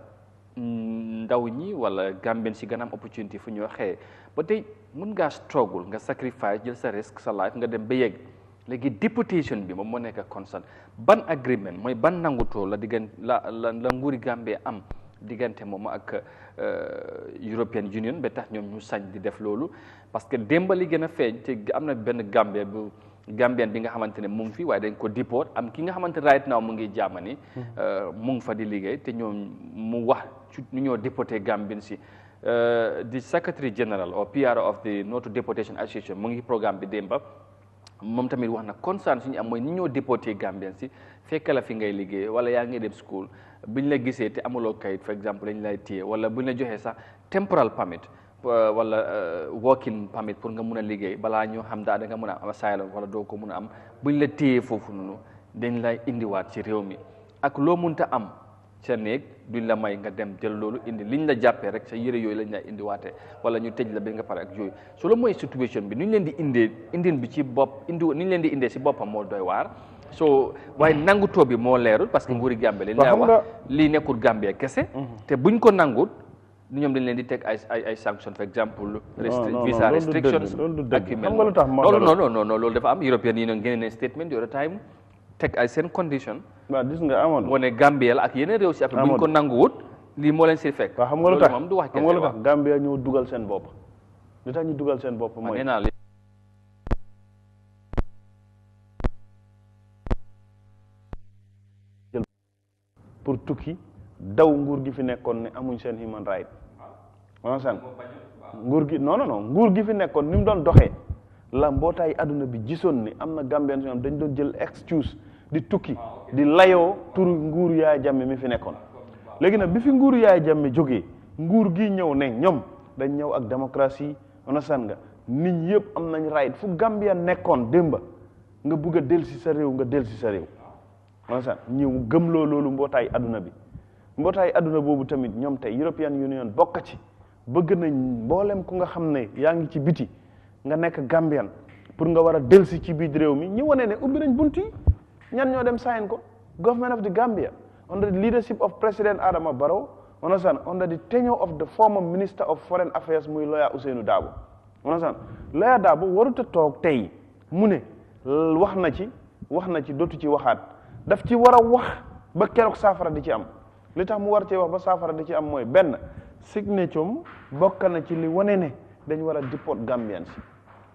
ndaw ñi wala Gambien si gën a am opportunity fu ñu waxee ba tey mun ngaa struggle nga sacrifice jël sa risque sa life nga dem ba yegg léegi députation bi moom moo nekk concern ban agreement mooy ban nangutoo la diggante la nguuri Gambie am diggante moom ak European Union ba tax ñoom ñu sañ di def loolu parce que démb li gën a feeñ te am na benn Gambien bi nga xamante ne mu ngi fi waaye dañ ko deport am ki nga xamante right now mu ngi Germany mu ngi fa di liggéey te ñoom mu wax ñu ñoo déporté Gambien si the Secretary General or PRO of the No to Deportation Association mu ngi programme bi démba moom tamit wax na concern suñu am mooy ñi ñoo déporté Gambien si fekk la fi ngay liggéey wala yaa ngi dem school buñ la gisee te amuloo kayit for exemple lañ lay téye wala buñ la joxee sax temporal permit wala working permit pour nga mun a liggéey balaa ñoo xam daa da nga mun a am asylum wala doo ko mun a am buñ la téyee foofu noonu dañ lay indiwaat ci réew mi ak loo munta am sa néeg duñ la may nga dem jël loolu indi liñ la jàppee rek sa yére yooyu lañ lay indiwaatee wala ñu tëj la ba nga pare ak yooyu so loolu mooy situation bi nuñ leen di indin bi ci bopp nuñ leen di indee si boppam moo doy waar so waaye nangutoo bi moo leerul parce que nguuri Gambie li lay wax lii nekkul Gambie kese te buñ ko nangut ñoom dañ leen di teg ay sanctions for exemple visa restrictions ak yu mel loolu dafa am European Union génne statement the other time teg ay seen condition waaw gis nga amoon moo ne Gambie la ak yeneen réew si Afrique bu ñu ko nanguwut lii moo leen si fekk waaw xam nga lu tax moom du wax xam nga lu tax Gambie ñoo dugal seen bopp li tax ñu dugal seen bopp mooy pour tukki daw nguur gi fi nekkoon ne amuñ seen human right nguur gi non nguur gi fi nekkoon ni mu doon doxee la mbootaay adduna bi gisoon ni am na Gambien ñoom dañ doon jël excuse di tukki di layoo turu nguur Yahya Jammeh mi fi nekkoon léegi nag bi fi nguur Yahya Jammeh jógee nguur gi ñëw ne ñoom dañ ñëw ak démocratie onasan nga nit ñi yëpp am nañ right fu Gambia nekkoon démba nga bugg a del si sa réew nga del si sa réew onasan ñëw gëmloo loolu mbootaay adduna bi mbootaay adduna boobu tamit ñoom tey European Union bokk ci bëgg nañ mboolem ku nga xam ne yaa ngi ci biti nga nekk Gambian pour nga war a delsi ci biir réew mi ñi wane ne ubbi nañ bunt yi ñan ñoo dem sign ko government of the Gambia under the leadership of President Adama Barrow understand under the tenure of the former Minister of Foreign Affairs muy Lawyer Ousainou Darboe understand Lawyer Darboe warut a toog tey mu ne wax na ci dootu ci waxaat daf ci war a wax ba keroog saafara di ci am li tax mu war cee wax ba saafara di ci am mooy benn signature bokk na ci li wane ne dañ war a deport Gambians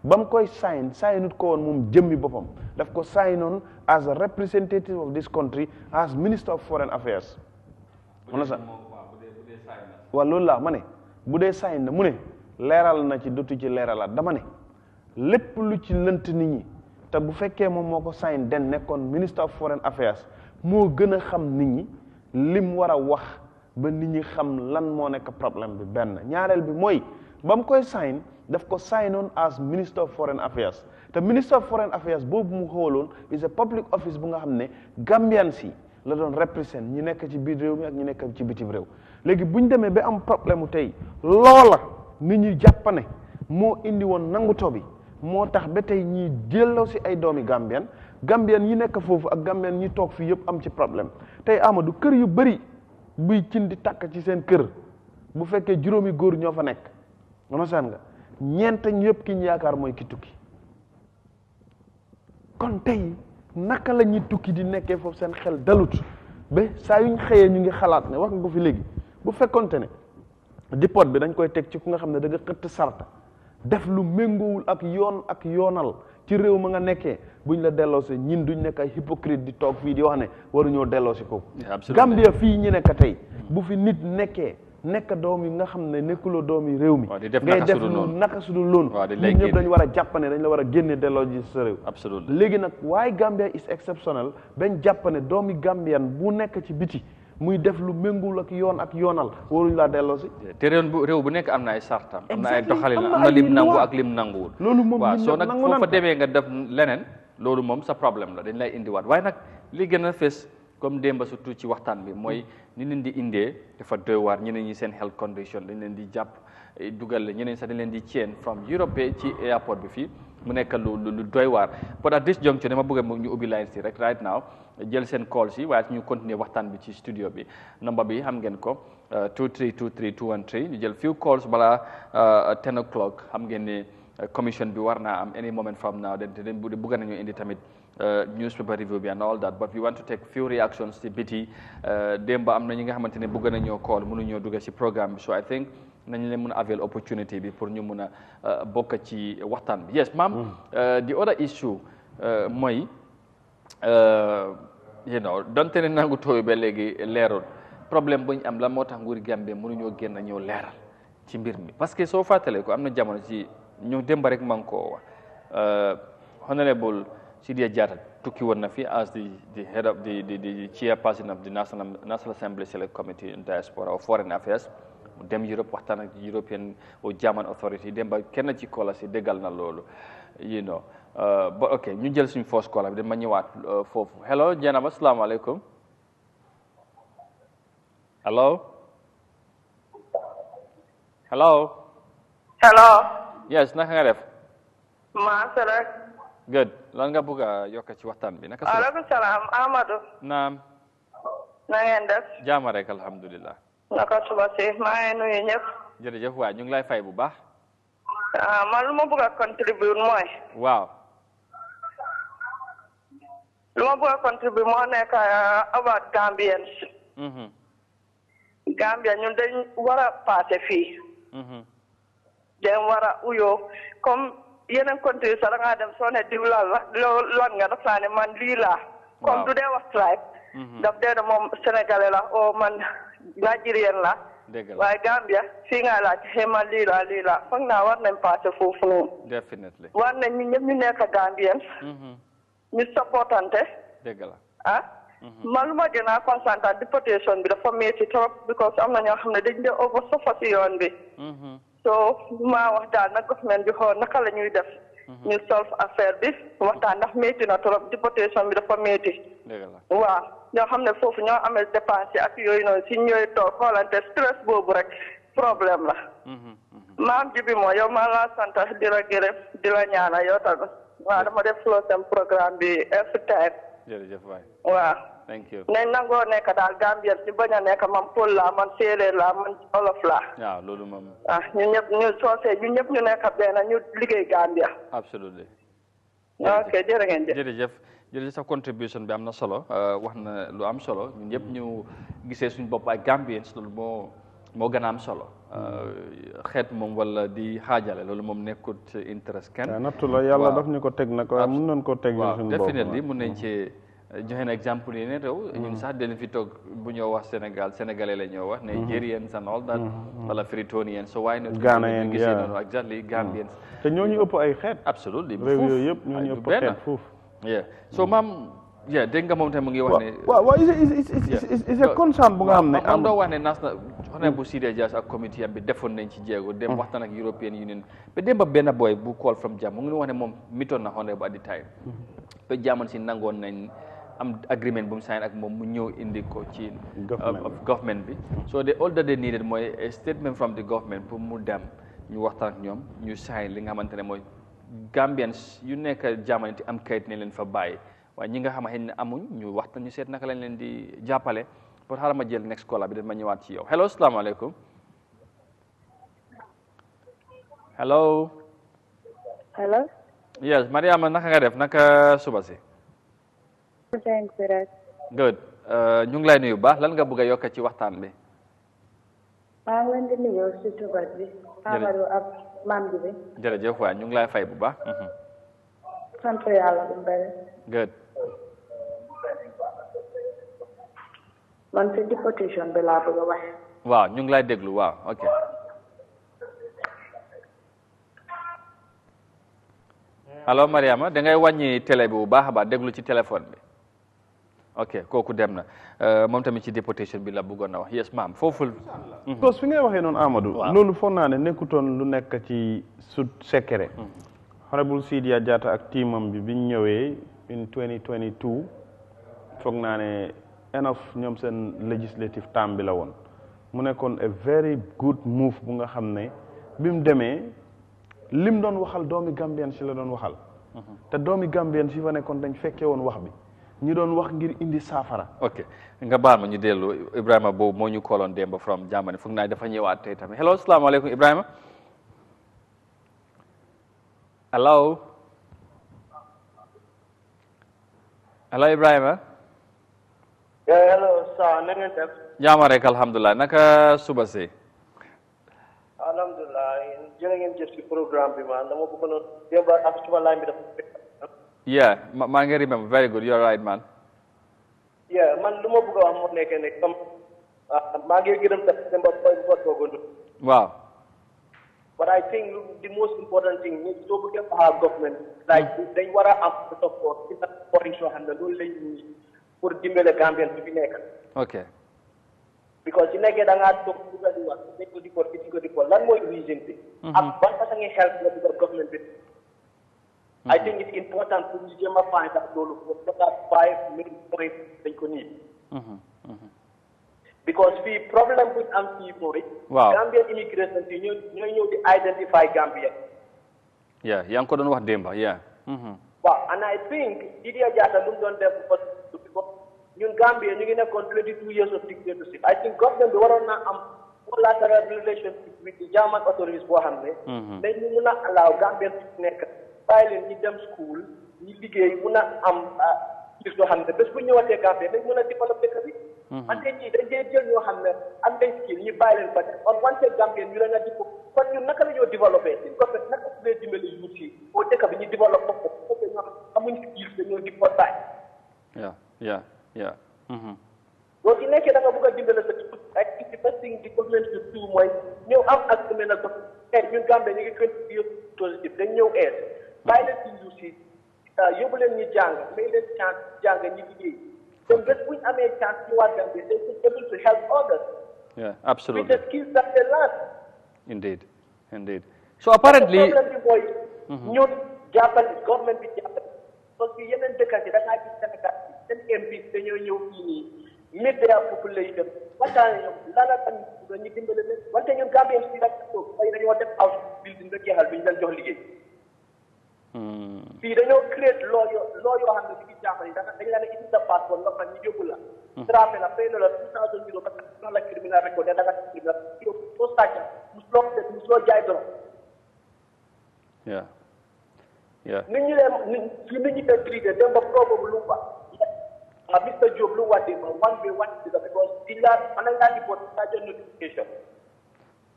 ba mu koy signut ko woon moom jëmmi boppam daf ko signoon as a representative of this country as Minister of Foreign Affairs waaw loolu laa ma ne bu dee sign na mu ne leeral na ci dootu ci leeralaat dama ne lépp lu ci lënt nit ñi te bu fekkee moom moo ko sign den nekkoon Minister of Foreign Affairs moo gën a xam nit ñi lim war a wax ba nit ñi xam lan moo nekk problème bi benn ñaareel bi mooy ba mu koy sign daf ko signoon as Minister of Foreign Affairs te Minister of Foreign Affairs boobu mu xooloon is a public office bu nga xam ne Gambian si la doon represent ñi nekk ci biir réew mi ak ñi nekk ci bitim réew léegi bu ñu demee ba am problème mu tey loola nit ñi jàpp ne moo indi woon nanguto bi moo tax ba tey ñii jëlloo si ay doomi Gambian yi nekk foofu ak Gambian ñi toog fii yëpp am ci problème tey Amadou kër yu bëri buy cin di tàkk ci seen kër bu fekkee juróomi góor ñoo fa nekk onosaan nga ñeent ñëpp ki ñu yaakaar mooy ki tukki kon tey naka la ñuy tukki di nekkee foofu seen xel dalut ba saa yuñ xëyee ñu ngi xalaat ne wax nga ko fi léegi bu fekkonte ne dipot bi dañ koy teg ci ku nga xam ne da nga xëtt sarta def lu méngoowul ak yoon ak yoonal ci réew ma nga nekkee buñ la delloosee ñin duñ nekk ay hypocrite di toog fii di wax ne waruñoo delloosi ko Gambia fii ñi nekk tey bu fi nit nekkee nekk doom yi nga xam ne nekkuloo doom yi réew mi ngay def lu naka sudul loonu ñun ñëpp dañu war a jàppane dañ la war a génne delloo ji sa réew léegi nag waaye Gambia is exceptionnel bañ jàppane doomi Gambian bu nekk ci biti muy def lu méngul ak yoon ak yoonal waruñu laa delloo si te réew bu nekk am na ay sartam am na ay doxalin am na lim nangu ak lim nanguwul loolu moom waaw soo nag foo fa demee nga def leneen loolu moom sa problème la dañ lay indiwaat waaye nag li gën a fees comme démba surtout ci waxtaan bi mooy ni leen di indee dafa doy waar ñeneen ñi seen health condition dañ leen di jàpp dugal la ñeneen sax dañ leen di chain from Europe ci airport bi fii mu nekk lu doy waar but at this juncture dama bëgg ñu ubbi line si rek right now jël seen call si waaye ñu continuer waxtaan bi ci studio bi number bi xam ngeen ko 2323213 ñu jël few calls balaa 10 o'clock xam ngeen ne commission bi war naa am any moment from now then bëgg nañu indi tamit newspaper review bi and all that but we want to take few reactions ci biti démba am na ñi nga xamante ne bëgg nañoo call mënuñoo dugg ci programme bi so I think nañ leen mën a avail opportunity bi pour ñu mën a bokk ci waxtaan bi yes ma'am the other issue mooy you know donte ne nangu tooy ba léegi leerul problème bu ñu am la moo tax nguuri Gambie mënuñoo génn ñëw leeral ci mbir mi parce que soo fàttalee ko am na jamono ci ñu démba rek man koo wax honorable Sidia Jatta tukki woon na fi as the head of the chairperson of the National Assembly Select Committee in Diaspora or Foreign Affairs mu dem Europe waxtaan ak European or German authority dem ba kenn ci kola si déggal na loolu you know but ok ñu jël suñu first call bi dama ñëwaat foofu hello Janaba asalaamaaleykum hello yes naka nga def good lan nga bëgg a yokk ci waxtaan bi naka aleykum salaam Amadou naam na ngeen def jaama rek alhamdulilah naka suba si maa ngi nuyu ñëpp jërëjëf waay ñu ngi lay fay bu baax man lu ma bëgg a contribuer mooy waaw lu ma bëgg a contribuer moo nekk about Gambians Gambia ñun dañ war a passé fii dañ war a uyoo comme yeneen country sax da ngaa dem soo ne diw lan nga daf laa ne man lii laa comme du dee wax tribe daf dee ne moom sénégalais la o man nigérien la waaye Gambia fii nga laaj xëy man lii laa foog naa war nañ passé foofu noonu definitely war nañ ñu ñëpp ñu nekk Gambians ñu supportante dëgg la man lu ma gën a concentré déportation bi dafa métti trop because am na ñoo xam ne dañ dee over suffer si yoon bi so maa wax daal nag government bi xool naka la ñuy def ñu solve affaire bi waxtaan ndax métti na trop déportation bi dafa métti waaw ñoo xam ne foofu ñoo amee dépense ak yooyu noonu si ñooy toog xoolante stress boobu rek problème la maam ji bi moo yow maa laa sant di la gërëm di la ñaana yow tamit waaw dama def flow seen programme bi every time jërëjëf waay waaw thank you nañ nangoo nekk daal Gambien si bañ a nekk man Pël laa man séeréer laa man olof laa waaw loolu moom ñun ñëpp ñu soosee ñun ñëpp ñu nekk benn ñu liggéey Gambia absolutely ok jërë ngeen jërëjëf sa contribution bi am na solo wax na lu am solo ñun ñëpp ñu gisee suñu bopp ay Gambiens loolu moo gën a am solo xeet moom wala di xaajale loolu moom nekkut interest kenn nattu la yàlla daf ñu ko teg nag waaye mun nañ ko teg suñu bopp definitely mun nañ ci joxe na exemple yi ne réew ñun sax dañ fi toog bu ñoo wax sénégalais la ñoo wax Nigerians and all that wala Freetonians so waaye nag Ghanaians gisee noonu exactly Gambians te ñooñu ëpp ay xeet absolutely réew yooyu yëpp ñooñu ëpp xeet foofu so maam dégg nga moom tamit mu ngi wax ne waaw is a concern bu nga xam ne am doo wax ne national xone bu Sidia Jatta ak comité am bi defoon nañ ci jéego dem waxtaan ak European Union ba dem ba benn boy bu call from jam mu ngi wax ne moom mitoon na xone bu at the time ba jamono si nangoon nañ am agreement bu mu sign ak moom mu ñëw indi ko ci government bi so all that they needed mooy a statement from the government pour mu dem ñu waxtaan ak ñoom ñu sign li nga xamante ne mooy Gambians yu nekk jamono te am kayit ne leen fa bàyyi waaye ñi nga xam ne amuñ ñu waxtaan ñu seet naka lañ leen di jàppale pour xaaral ma jël next caller bi dama ñëwaat ci yow hello asalaamaaleykum hello. Hello. Yes, Mariama naka nga def naka suba si. Good. Ñu ngi lay nuyu baax lan nga bëgg a yokk ci waxtaan bi. maa ngi leen di nuyu si tubaab bi. Amadou ak maam bi. jërëjëf waay ñu ngi lay fay bu baax. sant yàlla bu bëri. Good. man si deportation bi laa bëgg a wax. waaw ñu ngi lay déglu waaw ok. allo Mariama da ngay wàññi télé bi bu baax a baax déglu ci téléphone bi. ok kooku dem na moom tamit ci deportation bi la bëggoon na wax yes maam foofu. because fi ngay waxee noonu Amadou. loolu foog naa ne nekkutoon lu nekk ci sud secret. Honorable Sidia Jatta ak teamam bi biñ ñëwee in 2022 foog naa ne enough ñoom seen legislative time bi la woon mu nekkoon a very good move bu nga xam ne bi mu demee lim doon waxal doomi Gambien si la doon waxal. te doomi Gambien si fa nekkoon dañ fekkee woon wax bi. ñu doon wax ngir indi saafara. ok nga baal ma ñu dellu Ibrahima boobu moo ñu kooloon démb from Germany foog naa dafa ñëwaat tey tamit hello salaamaaleykum Ibrahima. hello. hello Ibrahima. hello sa na ngeen def. jaama rek alhamdulilah naka suba si. alhamdulilah jërë ngeen jëf si programme bi man dama bëgg a démb ak suba laaj bi dafa. yeah maa ngi remember very good you're right man. yeah man lu ma bëgg a wax moo nekk ne comme maa ngi gërëm sax démb point boobu. waaw. but I think the most important thing is soo bëggee wax government like dañ war a am support ci supporting soo xam ne loolu lañ pour dimbale Gambien bi fi nekk. ok. because su nekkee da ngaa toog bëgg a di wax dañ ko di ko lan mooy reason bi. ak ban façon ngi help la bëgg government bi. I think it's important for you to find that what are 5 main points they could need. Because the problem with people, Gambian immigration, you know to identify Gambia. Yeah, yang ko don wax demba, yeah. Wow, and I think Yahya Jammeh done there because in Gambia, you have 22 years of dictatorship. I think government the one bilateral relationship with the German authorities for Hamle. Then you will not allow Gambian to bàyyi leen ñi dem school ñi liggéey mun a am gis loo xam ne bés bu ñëwatee Gambie dañ mën a développé dëkk bi. wante ñii dañ dee jël ñoo xam ne am nañ skill ñu bàyyi leen fa on wante Gambie ñu leen a diko kon ñun naka la ñoo développé suñ ko fekk naka su dee dimbali yuut yi boo dëkk bi ñu développé ko fekk ñoo xam amuñ skill dañoo di ko taay. boo ci nekkee da nga bëgg a dimbale sa ak ci first thing di government bi tout mooy ñëw am ak semaine ak ñun Gambie ñu ngi 20 years positif dañ ñëw bàyyi leen si njuur si yóbbu leen ñu jàng may leen chance jàng ñi liggéey te bés bu ñu amee chance ñu waa Gambie they should be able to help others. Yeah, absolutely. With the skills that they learn. Indeed. So apparently. problème bi mooy. ñun jàppale government bi jàppale parce que yeneen dëkk yi da ngaa gis Sénégal seen MP dañoo ñëw fii nii meet their population waxtaan ñoom laala tamit ñu dimbale leen wante ñun Gambien si rek ay dañoo def house building nga jeexal bi ñu leen jox liggéey. fii dañoo créé loo yoo xam ne ci jàppale dañ la ne indi sa passeport nga fan ñu yóbbu la. traité la fay na la 2000 euros parce que la criminal record da nga criminal soo sàcc musuloo jaay doon. nit ñi leen fi nit ñi leen traité dem ba problème lu ba Mr. Diop lu wàddi ba one way because di la mën ngaa di ko notification.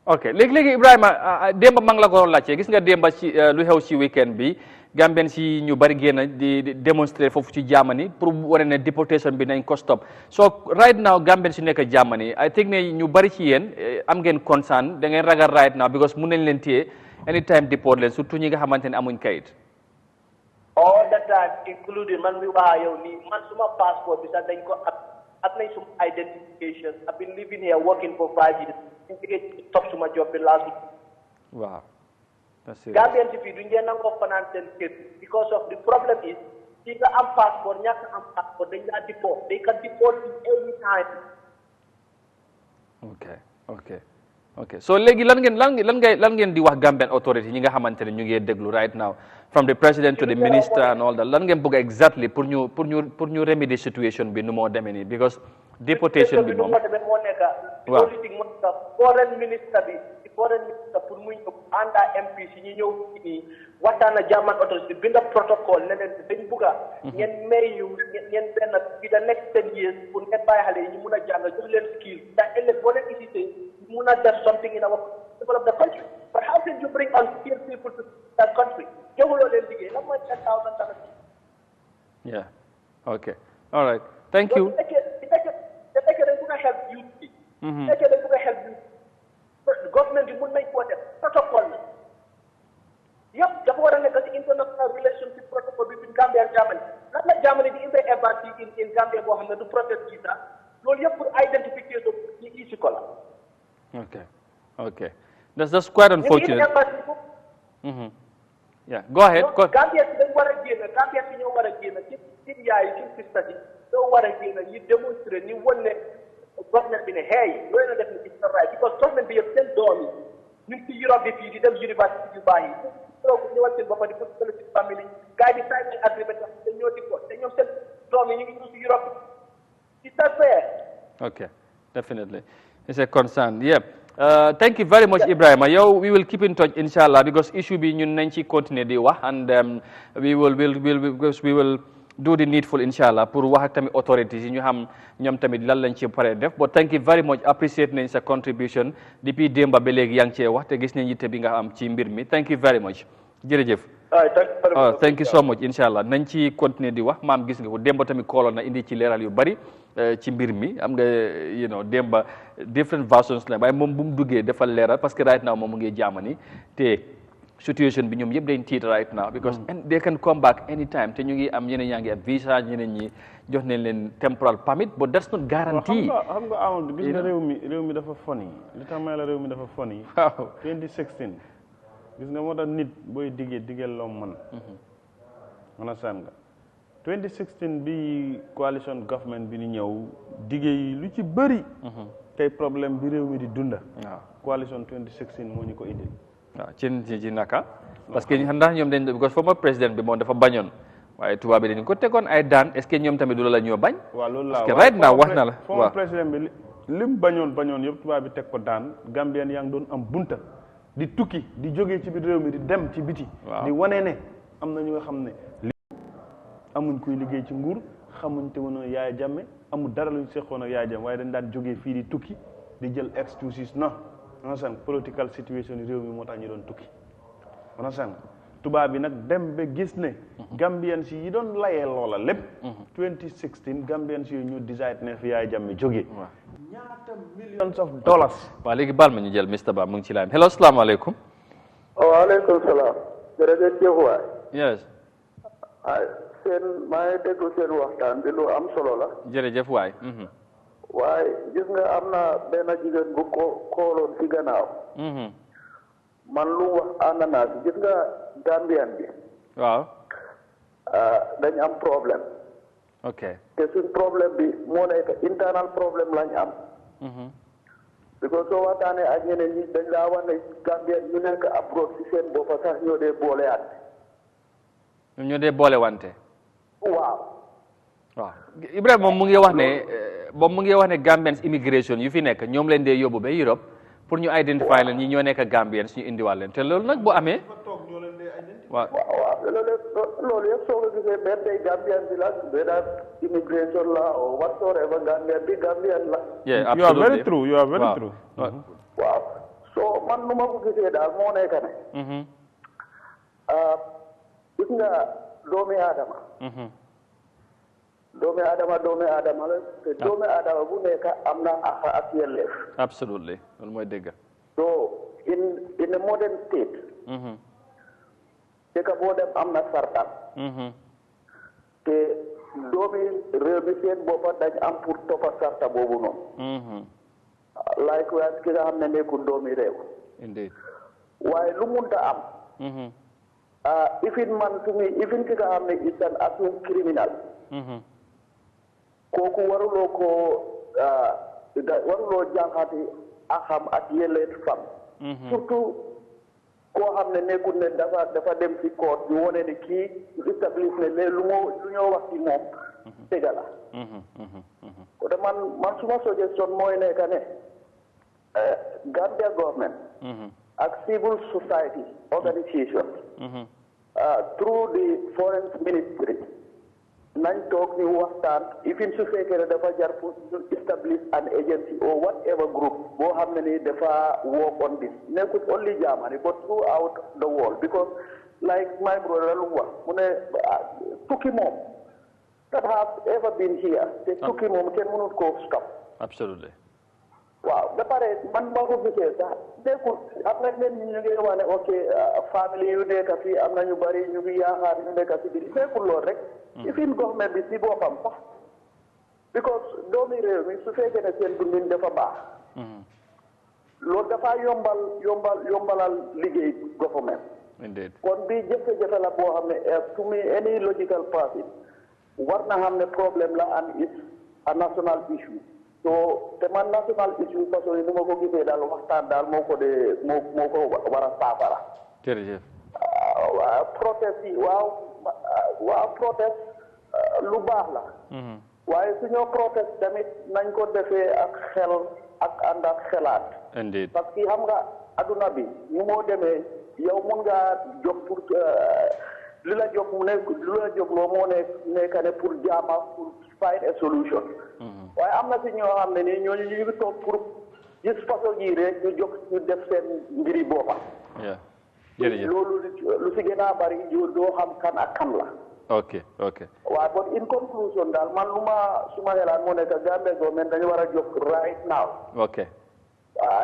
ok léegi Ibrahima démb maa ngi la ko laajte gis nga démb ci lu xew ci weekend bi Gambien si ñu bari génn di démontrer foofu ci Germany pour wane ne deportation bi nañ ko stop so right now Gambien si nekk Germany I think ne ñu bari ci yéen am ngeen concern da ngeen ragal right now because mun nañ leen téye anytime deport leen surtout ñi nga xamante ne amuñ kayit. all the time including man mi waa yow nii man suma passeport bi sax dañ ko at nañ suma identification I've been living here working for 5 years. Top to my job last week. Wow. That's it. Gambian TV duñ leen nangoo financial kit because of the problem is si nga am passport ñàkk am passport dañ laa deport they can deport you any time. ok so léegi lan ngeen di wax Gambian authority ñi nga xamante ne ñu ngi déglu right now from the president to the minister and all that lan ngeen bëgg exactly pour ñu remédier situation bi nu moo demee nii because deportation bi moom politique moo nekk foreign minister pour muy ñëw ànd ak MP si ñu ñëw nii waxtaan ak German authorities bind protocole ne leen dañ bugg a ngeen may yu ngeen benn bi the next 10 years pour ngeen bàyyi xale yi ñu mun a jàng jox leen skill ndax ëllëg boo leen hésité ñu mun a def something in our develop the country but how can you bring unskilled people to that country joxuloo leen liggéey lan mooy $10,000. Yeah. Okay. All right. Thank you. Government bi mun nañ koo def protocole la yëpp dafa war a nekk ci international relationship protocole between Gambia and Germany lan la Germany di indi embassy in Gambia boo xam ne du process visa loolu yëpp pour identification ñu isi ko la. Okay. Okay. That's quite unfortunate. Yeah. Go ahead. Gambia si dañ war a génn Gambia si ñoo war a génn ci yaay ci sista si ñoo war a génn ñu démontrer ni won ne government bi ne hey loolu la def ni it's right because government bi yëpp seen doom yi ñu ngi ci Europe bi fii di dem université yu baax yi donc ñëwal seen bopp di ko ci famille gars yi di sign agreement te ñoo di ko te ñoom seen doom yi ñu ngi ñëw ci Europe it's not fair. Okay, definitely. It's a concern. Yeah. Thank you very much, Ibrahima. We will keep in touch, inshallah, because issue be ñun nañ ci continuer di wax and we will do the needful, inshallah, pour wax ak tamit authorities yi ñu xam ñoom tamit lan lañ ci pare def. But thank you very much, appreciate nañ sa contribution depuis démba ba léegi yaa ngi cee wax te gis nañ yitte bi nga am ci mbir mi. Thank you very much. Jërëjëf. Thank you so much, inshallah. Nañ ci continuer di wax maam gis nga ko démba tamit kooloon na indi ci leeral yu bari ci mbir mi am nga démba different versions la waaye moom bu mu duggee dafa leeral parce que right now moom mu ngi Germany te situation bi ñoom yëpp dañ tiit right now because they can come back anytime te ñu ngi am ñeneen yaa ngi am visa ñeneen ñi jox nañ leen temporal permit but that's not guarantee. xam nga amoon gis nga réew mi dafa funny li tax may la réew mi dafa funny. waaw 2016 gis nga moo tax nit booy diggee loo mën a sàn nga 2016 bi coalition government bi ni ñëw diggee yi lu ci bëri tey problème bi réew mi di dunda coalition 2016 moo ñu ko indil. waaw ci naka parce que ndax ñoom dañ because former président bi moom dafa bañoon waaye tubaab bi dañ ko tegoon ay daan est-ce que ñoom tamit du la ñoo bañ. waaw loolu parce que right now wax na la former président bi lim bañoon yëpp tubaab bi teg ko daan Gambien yaa ngi doon am bunta di tukki di jógee ci biir réew mi di dem ci biti. di wane ne am na ñu nga xam ne amuñ kuy liggéey ci nguur xamuñ te woon Yahya Jammeh amul dara luñ seqoon ak Yahya Jammeh waaye dañ daan jógee fii di tukki di jël excuses understand political situation yi réew mi moo tax ñu doon tukki understand tubaab bi nag dem ba gis ne Gambians yi doon layee loola lépp 2016 Gambians yi ñu decide ne fi Yahya Jammeh jógee ñaata millions of dollars. waaw léegi baal ma ñu jël Mr Ba mu ngi ci line hello salaamaaleykum. waaleykum salaam. jërëjëf waay. yes. maa ngi déglu seen waxtaan bi lu am solo la. jërëjëf waay. waaye gis nga am na benn jigéen bu kooloon ci gannaaw. man lu wax ànd naa si gis nga Gambian bi. waaw. dañ am problème. ok te suñ problème bi moo nekk internal problème lañ am. because soo waxtaanee ak ñeneen ñi dañ laa wax ne Gambian ñu nekk abroad si seen bopp sax ñoo dee boole at. ñoo dee boole wante. waaw. waaw Ibrahima moom mu ngi wax ne Gambians immigration yu fi nekk ñoom leen dee yóbbu ba Europe pour ñu identify leen ñi ñoo nekk Gambians ñu indiwaat leen te loolu nag bu amee. waaw loolu yëpp soo ko gisee benn tey Gambian bi la whether immigration la or whatsoever Gambian bi Gambian la. yeah absolutely you are very true you are very true. waaw so man nu ma ko gisee daal moo nekk ne. gis nga doomi aadama. doomi aadama la te doomi aadama bu nekk am na àq ak yelleef. absolutely loolu mooy dëgg. so in a modern state. dëkk boo dem am na sartan. te doomi réew mi seen boppa dañ am pour toppa sarta boobu noonu. likewise ki nga xam ne nekkul doomi réew. indeed. waaye lu munta am. ifin ki nga xam ne is an assumed criminal. kooku waruloo jànxati axam ak yelleef fam. surtout koo xam ne nekkul ne dafa dem ci court ñu wone ne kii establish ne mais lu ñoo wax ci moom dëgg la. ko de man suma suggestion mooy nekk ne Gambia government ak civil society organisations through the foreign ministry nañ toog ñu waxtaan ifin su fekkee ne dafa jar pour ñu establish an agency or whatever group boo xam ne ni dafa work on this nekkul only Germany but throughout the world because like my brother lu wax mu ne tukki moom that have ever been here te tukki moom kenn mënut koo stop. Absolutely. waaw ba pare man maa ko gisee sax nekkul am na ñenn ñu ngi wax ne ok famille yu nekk fii am na ñu bari ñu ngi yaakaar ñu nekk si biir nekkul lool rek. ifin government bi si boppam sax because doomi réew mi su fekkee ne seen dundin dafa baax. loolu dafa yombalal liggéey government. Indeed. kon bi jafe-jafe la boo xam ne to me any logical person war na xam ne problème la and it's a national issue. so te man national issue façon yi ni ma ko gisee daal waxtaan daal moo ko war a saafara. jërëjëf. protest yi waaw protest lu baax la. waaye suñoo protest tamit nañ ko defee ak xel ak ànd ak xelaat. indeed. parce que xam nga adduna bi ñu moo demee yow mun ngaa jóg pour li la jóg loo moo nekk ne pour jaama pour find a solution. waaye am na si ñoo xam ne nii ñooñu ñu ngi toog pour gis façon yi rek ñu jóg ñu def seen mbiri boppa. jërëjëf loolu lu si gën a bari doo xam kan ak kan la. ok. waaw but in conclusion daal man suma xelaat moo nekk Gambia government dañu war a jóg right now. ok.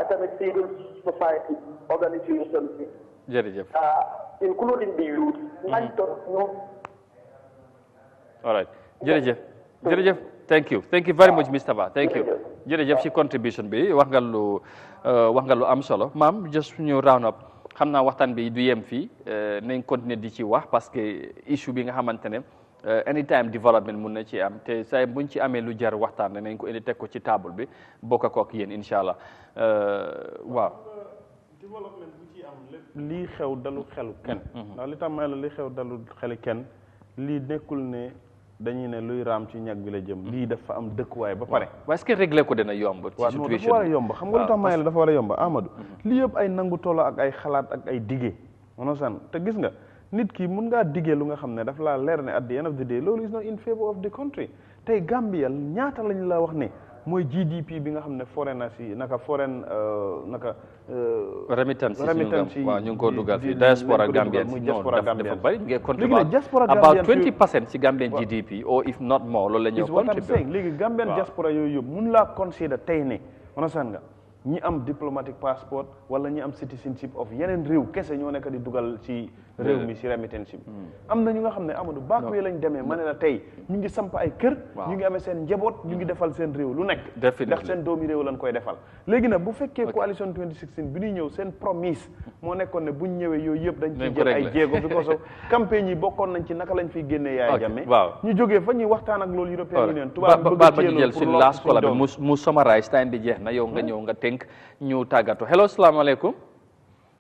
tamit civil society organisation bi. jërëjëf. including the youth. nañ toog ñu. all right jërëjëf. thank you very much Mr. Ba thank you. jërëjëf ci contribution bi wax nga lu am solo maam just ñu round up xam naa waxtaan bi du yem fii nañ continuer di ci wax parce que issue bi nga xamante ne anytime development mun na ci am te say buñ ci amee lu jar waxtaan nañ ko indi teg ko ci table bi bokk ko ak yéen incha allah waaw. développement bu ci am lépp lii xew dalu xelu kenn. ndax li tax may la li xew dalu xelu kenn lii nekkul ne dañuy ne luy raam ci ñag bi la jëm. lii dafa am dëkkuwaay ba pare. waaye est-ce que réglé ko dina yomb. ci situation dafa war a yomb xam nga lu tax may la dafa war a yomb Amadou. lii yëpp ay nangu toolo ak ay xalaat ak ay dige. san te gis nga nit ki mun ngaa digee lu nga xam ne dafa laa leer ne at the end of the day loolu is not in favor of the country tey Gambia ñaata lañ la wax ne mooy GDP bi nga xam ne foreign si naka foreign naka. remittance waaw ñu ngi ko dugal fii diaspora Gambian si dafa bëri ngay contribute about 20% si Gambian GDP or if not more loolu la ñuy contribute léegi Gambian diaspora yooyu yëpp mun laa consider tey ne san nga ñi am diplomatic passport wala ñi am citizenship of yeneen réew kese ñoo nekk di dugal ci réew mi si remittance bi am na ñu nga xam ne Amadou baak wi lañ demee ma ne la tey ñu ngi samp ay kër ñu ngi amee seen njaboot ñu ngi defal seen réew lu nekk ndax seen doomi réew lañ koy defal léegi nag bu fekkee coalition 2016 bi ñuy ñëw seen promise moo nekkoon ne buñ ñëwee yooyu yëpp dañ ciy jël ay jéego because of campagne yi bokkoon nañ ci naka lañ fiy génnee Yahya Jammeh ñu jógee fa ñuy waxtaan ak loolu European Union tubaab baal ma ñu jël suñu last call bi mu summarize time bi jeex na yow nga ñëw nga tënk ñu tàggatu hello salaamaaleykum.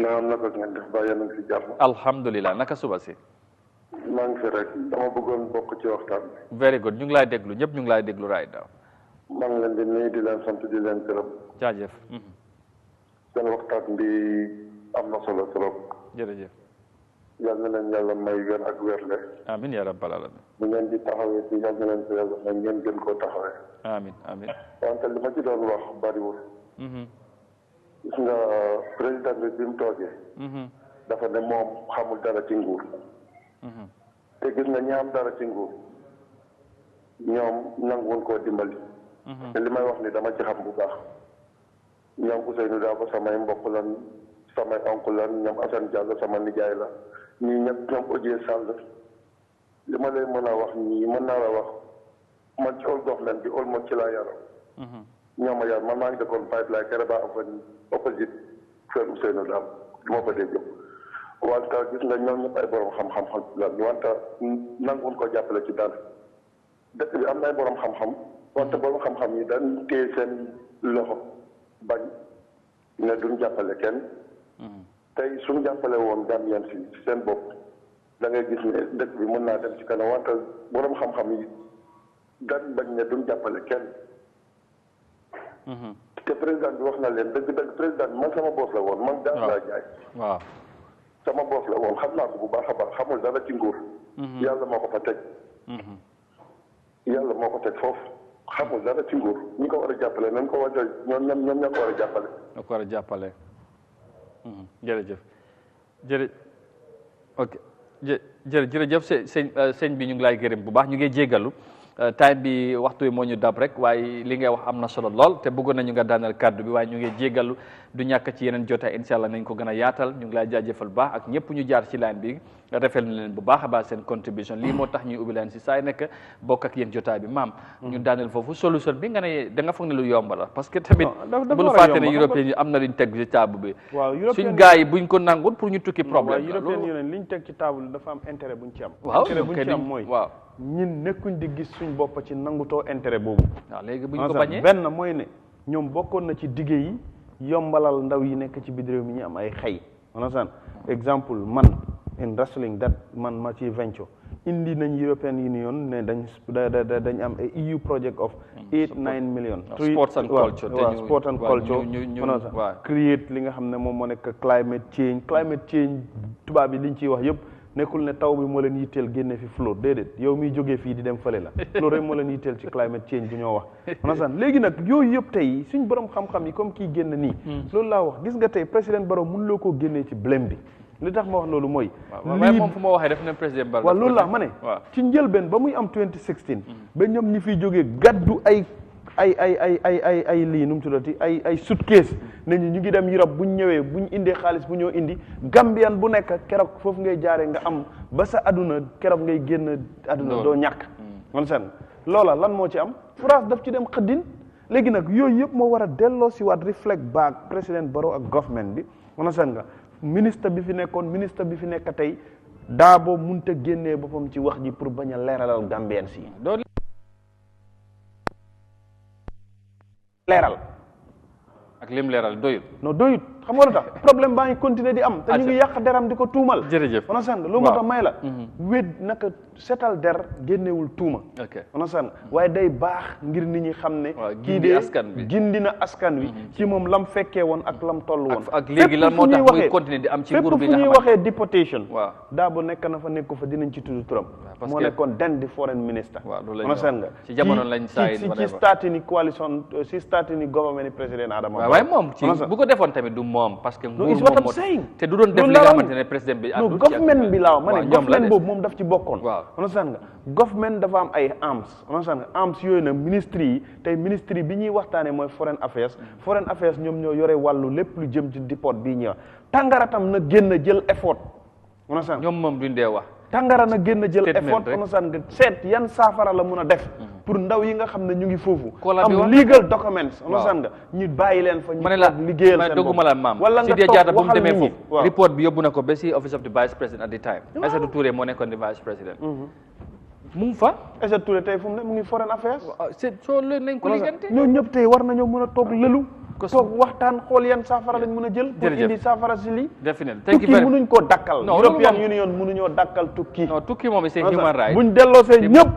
naam naka ngeen def ba yéen a ngi si jàmm. alhamdulilah naka suba si. maa ngi fi rek dama bëggoon bokk ci waxtaan bi. very good ñu ngi laay déglu ñëpp ñu ngi laay déglu right now. maa ngi leen di nuyu di leen sant di leen gërëm. jaajëf. seen waxtaan bi am na solo trop. jërëjëf. yal na leen yàlla may wér ak wérle. amiin yaa rabbal alamin. bu ngeen di taxawee ci yal na leen ko yàlla may ngeen gën koo taxawee. amiin. wante li ma ci doon wax bariwul. gis nga président bi mu toogee. dafa ne moom xamul dara ci nguur. te gis nga ñi am dara ci nguur ñoom nanguwuñ koo dimbali. te li may wax ni dama ci xam bu baax. ñoom Ousseynou Dabo samay mbokk lan samay oncle lan ñoom Assane Diallo sama nijaay la ñii ñëpp ñoom Odié Sall li ma lay mën a wax nii mën naa la wax man ci old government bi almost ci laa yaroo. ñoo ma yar man maa ngi dëkkoon pipeline kere ba am fa opposite Kër Ousseynou Dabo du ma fa dee jóg wante gis nga ñoom ñëpp ay borom xam-xam la wante nanguwuñ ko jàppale ci dara dëkk bi am na ay borom xam-xam wante borom xam-xam yi dañ téye seen loxo bañ ne duñ jàppale kenn tey suñ jàppale woon Gambien si seen bopp da ngay gis ne dëkk bi mën naa dem ci kanam wante borom xam-xam yi dañ bañ ne duñ jàppale kenn te président bi wax na leen dëgg président bi man sama boss la woon man daal laa jaay waaw sama boss la woon xam naa ko bu baax a baax xamul dara ci nguur yàlla moo ko fa teg yàlla moo ko teg foofu xamul dara ci nguur ñi ko war a jàppale nañ ko war a ñoom ñoo ko war a jàppale ñoo ko war a jàppale jërëjëf ok jërëjëf sëñ bi ñu ngi lay gërëm bu baax ñu ngi jéggalu time bi waxtu moo ñu dab rek waaye li ngay wax am na solo lool te bëggoon nañu nga daanal kàddu bi waaye ñu ngi jéggalu du ñàkk ci yeneen jotaay incha allah nañ ko gën a yaatal ñu ngi lay jaajëfal bu baax ak ñëpp ñu jaar ci line bi rafetlu leen bu baax a baax seen contribution lii moo tax ñuy ubbi leen si saa nekk bokk ak yéen jotaay bi maam ñu daaneel foofu solution bi nga ne da nga foog ne lu yomb la parce que tamit bul fàtte ne européen yi am na luñ teg ci table bi suñ gars yi buñ ko nangul pour ñu tukki problème européen yi liñ teg ci table dafa am intérêt buñ ci am waaw intérêt buñ ci am mooy ñun nekkuñ di gis suñ bopp ci nangutoo intérêt boobu waaw léegi buñ ko bañee benn mooy ne ñoom bokkoon na ci dige yi yombalal ndaw yi nekk ci biir réew mi ñu am ay xëy understand exemple man in wrestling that man ma ci venture indi nañ European Union ne dañ am a EU project of 8-9 million sports and culture sport and culture create li nga xam ne moom moo nekk climate change tubaab yi liñ ciy wax yëpp nekkul ne taw bi moo leen yitteel génne fi flotte déedéet yow miy jógee fii di dem fële la loolu rek moo leen yitteel ci climate change bu ñoo wax understand léegi nag yooyu yëpp tey suñ borom xam-xam yi comme kii génn nii loolu laa wax gis nga tey président Barrow mun loo koo génnee ci blème bi li tax ma wax loolu mooy waaye moom fu ma waxee def na président Barrow waaw loolu laa ma ne ci njëlbeen ba muy am 2016 ba ñoom ñi fiy jógee gaddu ay lii nu mu tuddati ay suitcase ne ñu ngi dem Europe buñ ñëwee buñ indee xaalis bu ñoo indi Gambian bu nekk keroog foofu ngay jaaree nga am ba sa aduna keroog ngay génn aduna doo ñàkk man seen loola lan moo ci am France daf ci dem xëddin léegi nag yooyu yëpp moo war a delloo si waat reflect back président Barrow ak government bi man seen nga ministre bi fi nekk tey Darboe mënut a génnee boppam ci wax ji pour bañ a leeralal Gambien si leeral ak lim leeral doyut doyut xam nga lu tax problème baa ngi continuer di am te ñu ngi yàq deram di ko tuumal jërëjëf understand loolu moo tax may la wéet naka setal der génnewul tuuma understand waaye day baax ngir nit ñi xam ne kii de gindi na askan wi ci moom lam fekkee woon ak lam toll woon ak léegi lan moo tax muy continuer di am ci nguur bi nga fépp fu ñuy waxee deportation Darboe nekk na fa nekku fa dinañ ci tudd turam moo nekkoon den di foreign minister understand nga ci jamono lañ saay ci startini coalition ci startini government président Adama waaye moom ci bu ko defoon tamit du moom parce que nguur moom te du doon def li nga xamante ne président bi non government bi laaw ma ne government boobu moom daf ci bokkoon understand nga government dafa am ay arms understand nga arms yooyu nag ministre yi tey ministre bi ñuy waxtaane mooy foreign affairs ñoom ñoo yore wàllu lépp lu jëm ci diport bii ñuy wax tàngara tam na génn jël effort understand ñoom moom duñ dee wax tàngara na génn jël effort understand nga seet yan saafara la mun a def pour ndaw yi nga xam ne ñu ngi foofu am legal documents understand nga ñu bàyyi leen fa ñu liggéeyal seen bopp doguma la maam wala nga Sidia Jatta bu mu demee waxal foofu report bi yóbbu na ko ba si office of the vice president at the time Aïssatou Touré moo nekkoon di vice president mu ngi fa Aïssatou Touré tey fu mu ne mu ngi foreign affairs soo leen nañ ko liggante ñoo ñëpp tey war nañoo mën a toog lëlu toog waxtaan xool yan saafara lañ mën a jël pour indi saafara si lii tukki mënuñ koo dakkal European Union mënuñoo dakkal tukki tukki moom c'est human right buñ delloosee ñëpp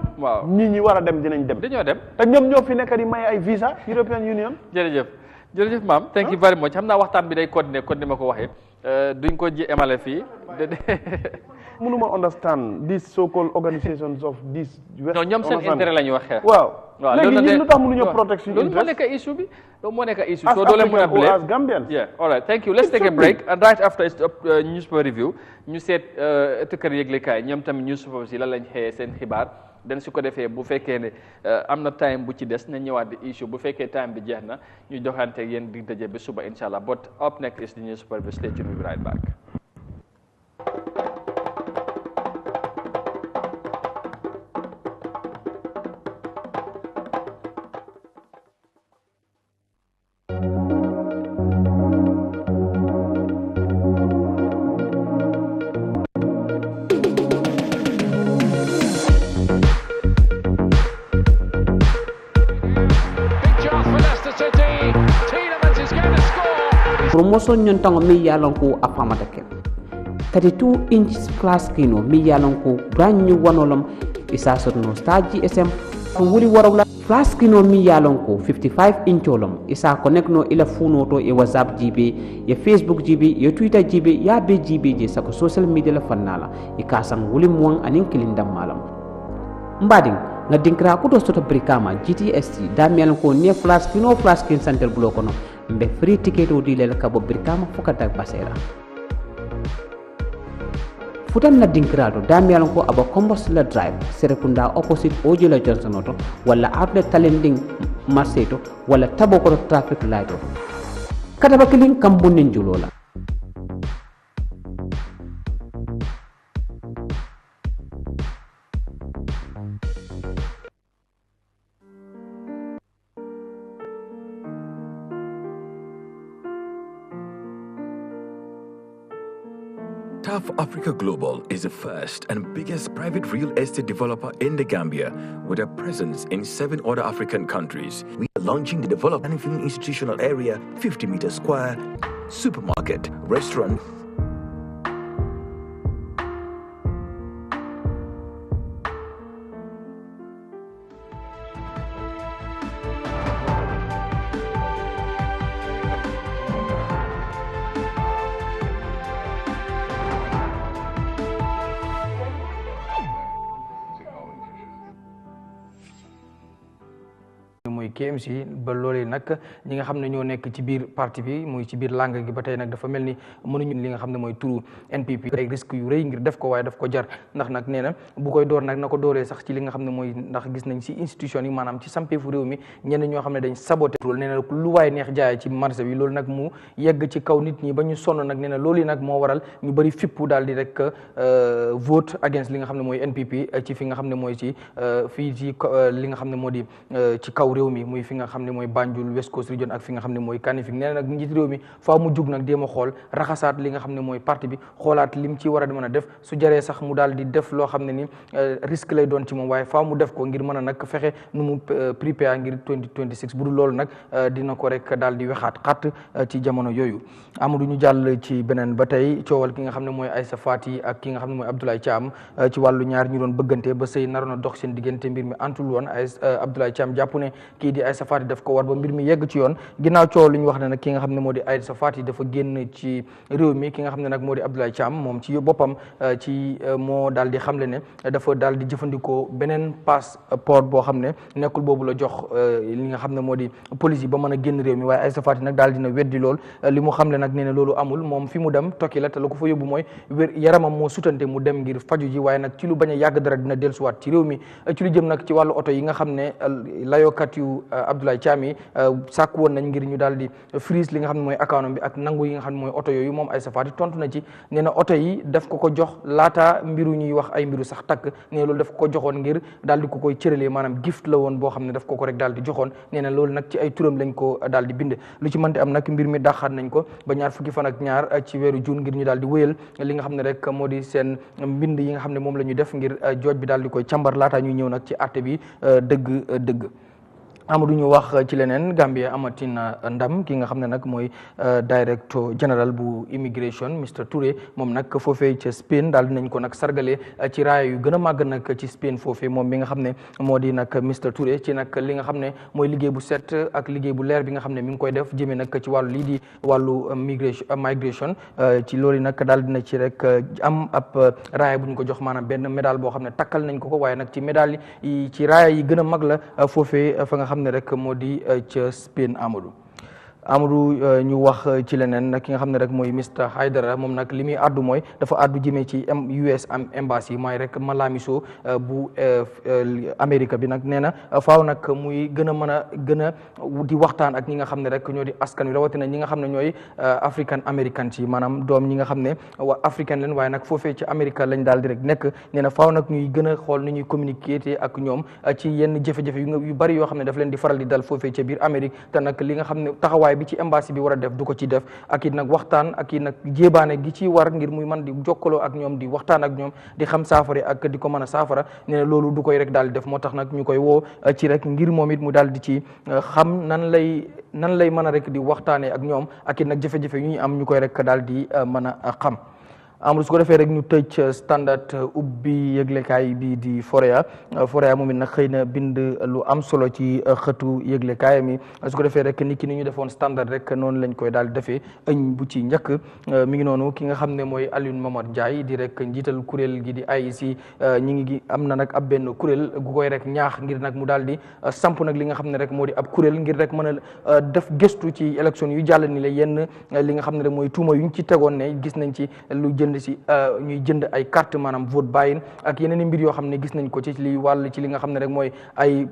ñi ñi war a dem dinañ dem dañoo dem te ñoom ñoo fi nekk di may ay visa European Union jërëjëf maam thank you very much xam naa waxtaan bi day continuer kon ni ma ko waxee duñ ko ji emale fii mënuma understand these so-called organizations of these non ñoom seen intérêt la ñuy wax xeex waaw léegi ñun lu tax mënuñoo protect suñu loolu moo nekk issue bi loolu moo nekk issue soo doole mën a blame as Gambians all right thank you let's take a break and right after newspaper review ñu seet ëttkër yëglekaay ñoom tamit newspaper si lan lañ xëyee seen xibaar den su ko defee bu fekkee ne am na time bu ci des na ñëwaat di issue bu fekkee time bi jeex na ñu joxante yéen di daje bi suba insha allah but up next is the newspaper review. Stay tuned, we'll be right back. promotion nyontango mi yalanko afamata ke 32 inches flat screen mi yalanko brand new wanolam isa sotno star GSM ko wuri warawla flat screen o mi yalon ko 55 inch olom isa connect no ila phone to e WhatsApp jibe e Facebook jibe e Twitter jibe ya be jibe je sako social media la fannala e kasam wulim won anin kilindam malam mbading nga dinkra ko to soto brikama GTST dam yalon ko ne flat screen center block no mbe free ticket o dilel ka bo brikama fokata basera futan na dinkrado dam yalon ko aba combos la drive serekunda opposite Ojula Johnson auto wala outlet talending marseto wala tabo ko traffic light auto kada bakilin kambunin julola Africa Global is the first and biggest private real estate developer in the Gambia with a presence in 7 other African countries. We are launching the development institutional area, 50 meters square, supermarket, restaurant. KMC ba lolé nak ñi nga xamné ñoo nekk ci biir parti bi muy ci biir langue gi batay nak dafa melni mënuñu li nga xamné moy turu NPP ay risque yu reuy ngir def ko way daf ko jar ndax nak néna bu koy door nak nako dooré sax ci li nga xamné moy ndax gis nañ ci institution yi manam ci sampé fu réew mi ñen ñoo xamné dañ saboter lool néna lu way neex jaay ci marché bi lool nak mu yegg ci kaw nit ñi bañu sonn nak néna lool yi nak mo waral ñu bari fippu daldi rek vote against li nga xamné moy NPP ci fi nga xamné moy ci fi ci li nga xamné modi ci kaw réew mi muy fi nga xamné moy Banjul West Coast Region ak fi nga xamné moy Kanifing néna nak njit réew mi faaw mu jug nak déma xol raxasaat li nga xamné moy parti bi xolaat lim ci wara mëna def su jaré sax mu daldi def lo xamné ni risque lay doon ci mom waye faaw mu def ko ngir mëna nak fexé nu mu prepare ngir 2026 budul lool nak dina ko rek daldi wexaat xat ci jamono yoyu Amadou ñu jall ci benen batay ciowal ki nga xamné moy Aïssa Fati ak ki nga xamné moy Abdoulaye Thiam ci walu ñaar ñu doon bëggante ba sey narona dox seen digënté mbir mi antul won Abdoulaye Thiam jàpp ne kii di Aïssa Fati daf ko war ba mbir mi yegg ci yoon ginnaaw coow li ñu wax ne nag ki nga xam ne moo di Aïssa Fati dafa génn ci réew mi ki nga xam ne nag moo di Abdoulaye Thiam moom ci boppam ci moo daal di xamle ne dafa daal di jëfandikoo beneen passeport boo xam ne nekkul boobu la jox li nga xam ne moo di police yi ba mën a génn réew mi waaye Aïssa Fati nag daal dina weddi lool li mu xamle nag nee na loolu amul moom fi mu dem tokki la te la ko fa yóbbu mooy wér yaramam moo sutante mu dem ngir faju ji waaye nag ci lu bañ a yàgg dara dina dellusiwaat ci réew mi ci lu jëm nag ci wàllu oto yi nga xam ne layookat yu Abdoulaye Thiam yi sàkk woon nañ ngir ñu daal di freeze li nga xam ne mooy account bi ak nangu yi nga xam ne mooy oto yooyu moom Aïssa Fati tontu na ci nee na oto yi daf ko jox laata mbiru ñuy wax ay mbiru sax takk nee na loolu daf ko joxoon ngir daal di ko koy cëralee maanaam gift la woon boo xam ne daf ko rek daal di joxoon nee na loolu nag ci ay turam lañ ko daal di bind lu ci mënte am nag mbir mi daxaat nañ ko ba ñaar fukki fan ak ñaar ci weeru juin ngir ñu daal di wéyal li nga xam ne rek moo di seen mbind yi nga xam ne moom la ñu def ngir jooj bi daal di koy càmbar laata ñuy ñëw nag ci àtte bi dëgg Amadou ñu wax ci leneen Gambia amatina ndam ki nga xam ne nag mooy directeur général bu immigration Mr Touré moom nag foofee ca Spain daal dinañ ko nag sargale ci raaya yu gën a màgg nag ci Spain foofee moom mi nga xam ne moo di nag Mr Touré ci nag li nga xam ne mooy liggéey bu set ak liggéey bu leer bi nga xam ne mi ngi koy def jëmee nag ci wàllu lii di wàllu migration ci loolu nag daal dina ci rek am ab raaya bu ñu ko jox maanaam benn médaille boo xam ne takkal nañ ko waaye nag ci médaille yi ci raaya yi gën a mag la foofee fa nga xam ne rek moo di ca Spain Amadou ñu wax ci leneen ki nga xam ne rek mooy Mr Haidara moom nag li muy addu mooy dafa addu jëmee ci US embassy mooy rek Malamiso bu Amérique bi nag nee na faaw nag muy gën a di waxtaan ak ñi nga xam ne rek ñoo di askan wi rawatina ñi nga xam ne ñooy African American yi maanaam doom ñi nga xam ne waa africain leen waaye nag foofee ci Amérique lañ daal di rek nekk nee na faaw nag ñuy gën a xool ni ñuy communiquer ak ñoom ci yenn jafe-jafe yu bari yoo xam ne daf leen di faral di dal foofee ca biir Amérique te nag li nga xam ne taxawaay bi ci embassy bi war a def du ko ci def ak it nag waxtaan ak it nag jéebaane gi ci war ngir muy man di jokkaloo ak ñoom di waxtaan ak ñoom di xam saafara ak di ko mën a saafara nee na loolu du koy rek daal di def moo tax nag ñu koy woo ci rek ngir moom it mu daal di ci xam nan lay mën a rek di waxtaanee ak ñoom ak it nag jafe-jafe yu ñuy am ñu koy rek daal di mën a xam amul su ko defee rek ñu tëj standard ubbi yëglekaay bi di Foroyaa moom it nag xëy na bind lu am solo ci xëtu yëglekaay mi su ko defee rek nit ki ni ñu defoon standard rek noonu lañ koy daal di defee ëñ bu ci njëkk mi ngi noonu ki nga xam ne mooy Alioune Momar Ndiaye di rek njiital kuréel gi di IEC ñi ngi am na nag ab benn kuréel gu koy rek ñaax ngir nag mu daal di samp nag li nga xam ne rek moo di ab kuréel ngir rek mën a def gëstu ci élection yu jàll ni la yenn li nga xam ne rek mooy tuuma yuñ ci tegoon ne gis nañ ci lu jënd si ñuy jënd ay carte maanaam vote buying ak yeneen i mbir yoo xam ne gis nañ ko ci li wàll ci li nga xam ne rek mooy ay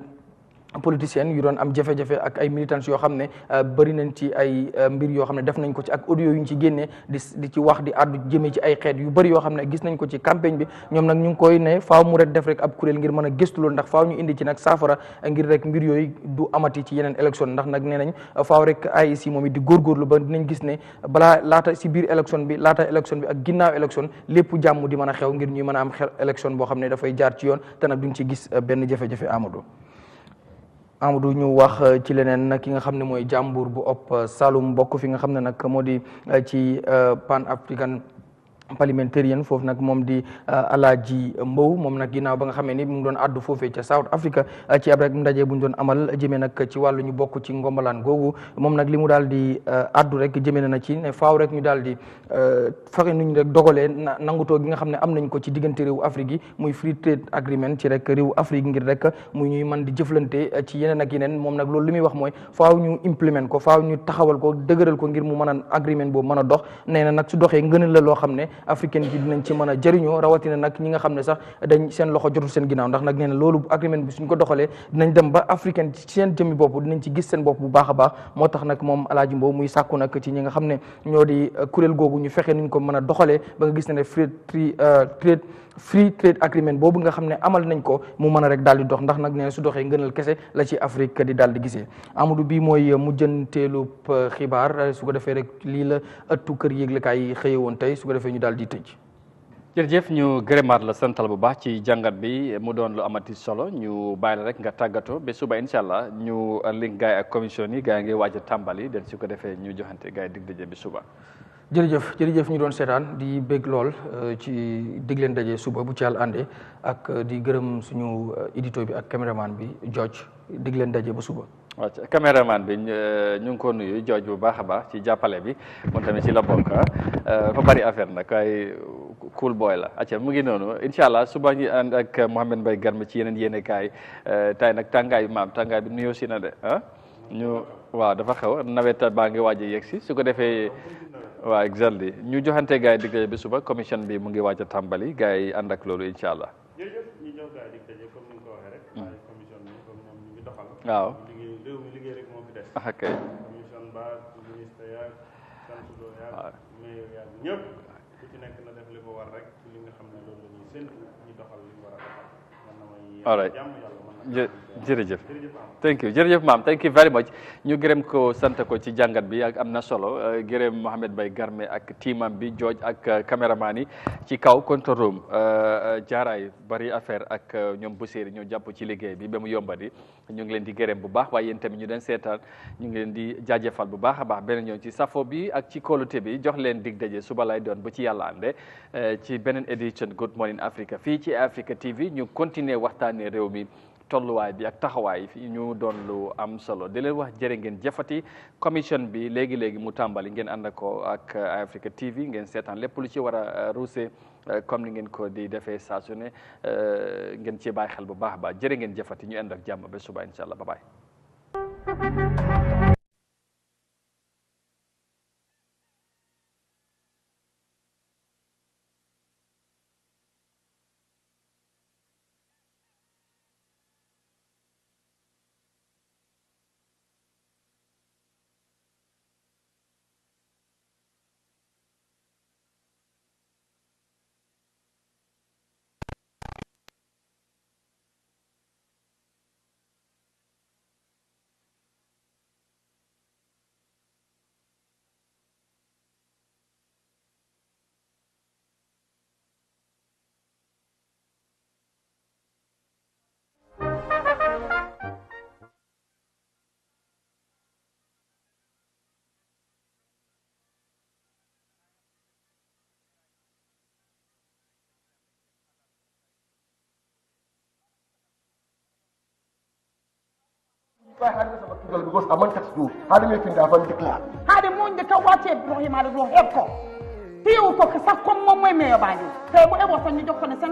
politiciens yu doon am jafe-jafe ak ay militants yoo xam ne bëri nañ ci ay mbir yoo xam ne def nañ ko ci ak audio yu ñu ci génnee di ci wax di àddu jëmee ci ay xeet yu bëri yoo xam ne gis nañ ko ci campagne bi ñoom nag ñu ngi koy ne faaw mu rek def rek ab kuréel ngir mën a gëstu loolu ndax faaw ñu indi ci nag saafara ngir rek mbir yooyu du amati ci yeneen élection ndax nag nee nañ faaw rek IEC moom it di góorgóorlu ba dinañ gis ne balaa laata si biir élection bi laata élection bi ak ginnaaw élection lépp jàmm di mën a xew ngir ñuy mën a am élection boo xam ne dafay jaar ci yoon te nag duñ ci gis benn jafe-jafe Amadou ñu wax ci leneen ki nga xam ne mooy jàmbur bu ëpp Saloum bokk fi nga xam ne nag moo di ci Pan African parliamentarian foofu nag moom di Alaaji Mbow moom nag ginnaaw ba nga xamee ni mu ngi doon addu foofee ca South Africa ci ab rek ndaje bu ñu doon amal jëmee nag ci wàllu ñu bokk ci ngombalaan googu moom nag li mu daal di addu rek jëmee na ci ne faaw rek ñu daal di fexe nu ñu rek dogalee nangutoo gi nga xam ne am nañ ko ci diggante réewu Afrique yi muy free trade agreement ci rek réewu Afrique ngir rek muy ñuy mën di jëflante ci yeneen ak yeneen moom nag loolu li muy wax mooy faaw ñu implement ko faaw ñu taxawal ko dëgëral ko ngir mu mën a agreement boobu mën a dox nee na nag su doxee ngënal la loo xam ne africain yi dinañ ci mën a jëriñoo rawatina nag ñi nga xam ne sax dañ seen loxo jotul seen ginnaaw ndax nag nee na loolu agreement bi suñ ko doxalee dinañ dem ba africain ci seen jëmmi bopp dinañ ci gis seen bopp bu baax a baax moo tax nag moom Alaaji Mbow muy sàkku nag ci ñi nga xam ne ñoo di kuréel googu ñu fexe nuñ ko mën a doxalee ba nga gis ne free trade agreement boobu nga xam ne amal nañ ko mu mën a rek daal di dox ndax nag nee na su doxee ngënal kese la ci Afrique di daal di gisee Amadou bi mooy mujjanteelub xibaar su ko defee rek lii la ëttu kër yëglekaay yi xëye woon tey su ko defee ñu daal di tëj. jërëjëf ñu gërëmaat la santal bu baax ci jàngat bi mu doon lu amati solo ñu bàyyi la rek nga tàggatoo ba suba incha allah ñu link gaay ak commission yi gaay ngi waaj a tàmbali den su ko defee ñu joxante gaay dig daje bi suba. jërëjëf ñu doon seetaan di bég lool ci dig leen daje suba bu ci yàlla àndee ak di gërëm suñu édito bi ak caméraman bi George dig leen daje ba suba. waaw caméraman bi ñu ngi ko nuyu George bu baax a baax ci jàppale bi moom tamit ci la bokk fa bari affaire nag waaye cool boy la acca mu ngi noonu incha allah suba ñu ànd ak Mohamed Mbaye Garmi ci yeneen yéene kaay tay nag tàngaay bi nuyoo si na de ñu waaw dafa xew nawet baa ngi waaj a yegg si su ko defee waaw exactly ñu joxante gars yi dig daje bi suba commission bi mu ngi waaj a tàmbali gars yi ànd ak loolu incha allah. jërëjëf ñu jox gars yi dig daje comme ni nga ko waxee rek. waaye commission bi comme ñoom ñu ngi doxal. waaw réew mi liggéey rek moo fi des. ok commission ba ministre yaag sansudo yaag mayor yaag ñëpp ku ci nekk na def li ko war rek ci li nga xam ne loolu la ñuy séntu ñu doxal li mu war a doxal. man na may jàmm yàlla mën na jërëjëf thank you jërëjëf maam thank you very much ñu gërëm ko sant ko ci jàngat bi ak am na solo gërëm Mohamed Mbaye Garmi ak teamam bi George ak caméraman yi ci kaw control room jaaraay bari affaire ak ñoom bu séeri ñoo jàpp ci liggéey bi ba mu yombadi ñu ngi leen di gërëm bu baax waaye yéen tamit ñu den seetaan ñu ngi leen di jaajëfal bu baax a baax beneen ñoom ci safo bi ak ci kóolute bi jox leen dig daje suba lay doon bu ci yàlla ànde ci beneen édition Good Morning Africa fii ci Eyeafrica TV ñu continuer waxtaanee réew mi tolluwaay bi ak taxawaay fi ñu doon lu am solo di leen wax jërë ngeen jëfati commission bi léegi mu tàmbali ngeen ànd ko ak Eyeafrica TV ngeen seetaan lépp lu ci war a ruuse comme ni ngeen ko di defee saa su ne ngeen ci bàyyi xel bu baax a baax jërë ngeen jëfati ñu ànd ak jàmm ba suba incha allah bye bye Why had me some people because I want to do? How do you think I want to declare? How do you think I want to do? He might as well help. Tiu to ka sa kom mo me me ba ni. Te bo e bo so ni joko ne sen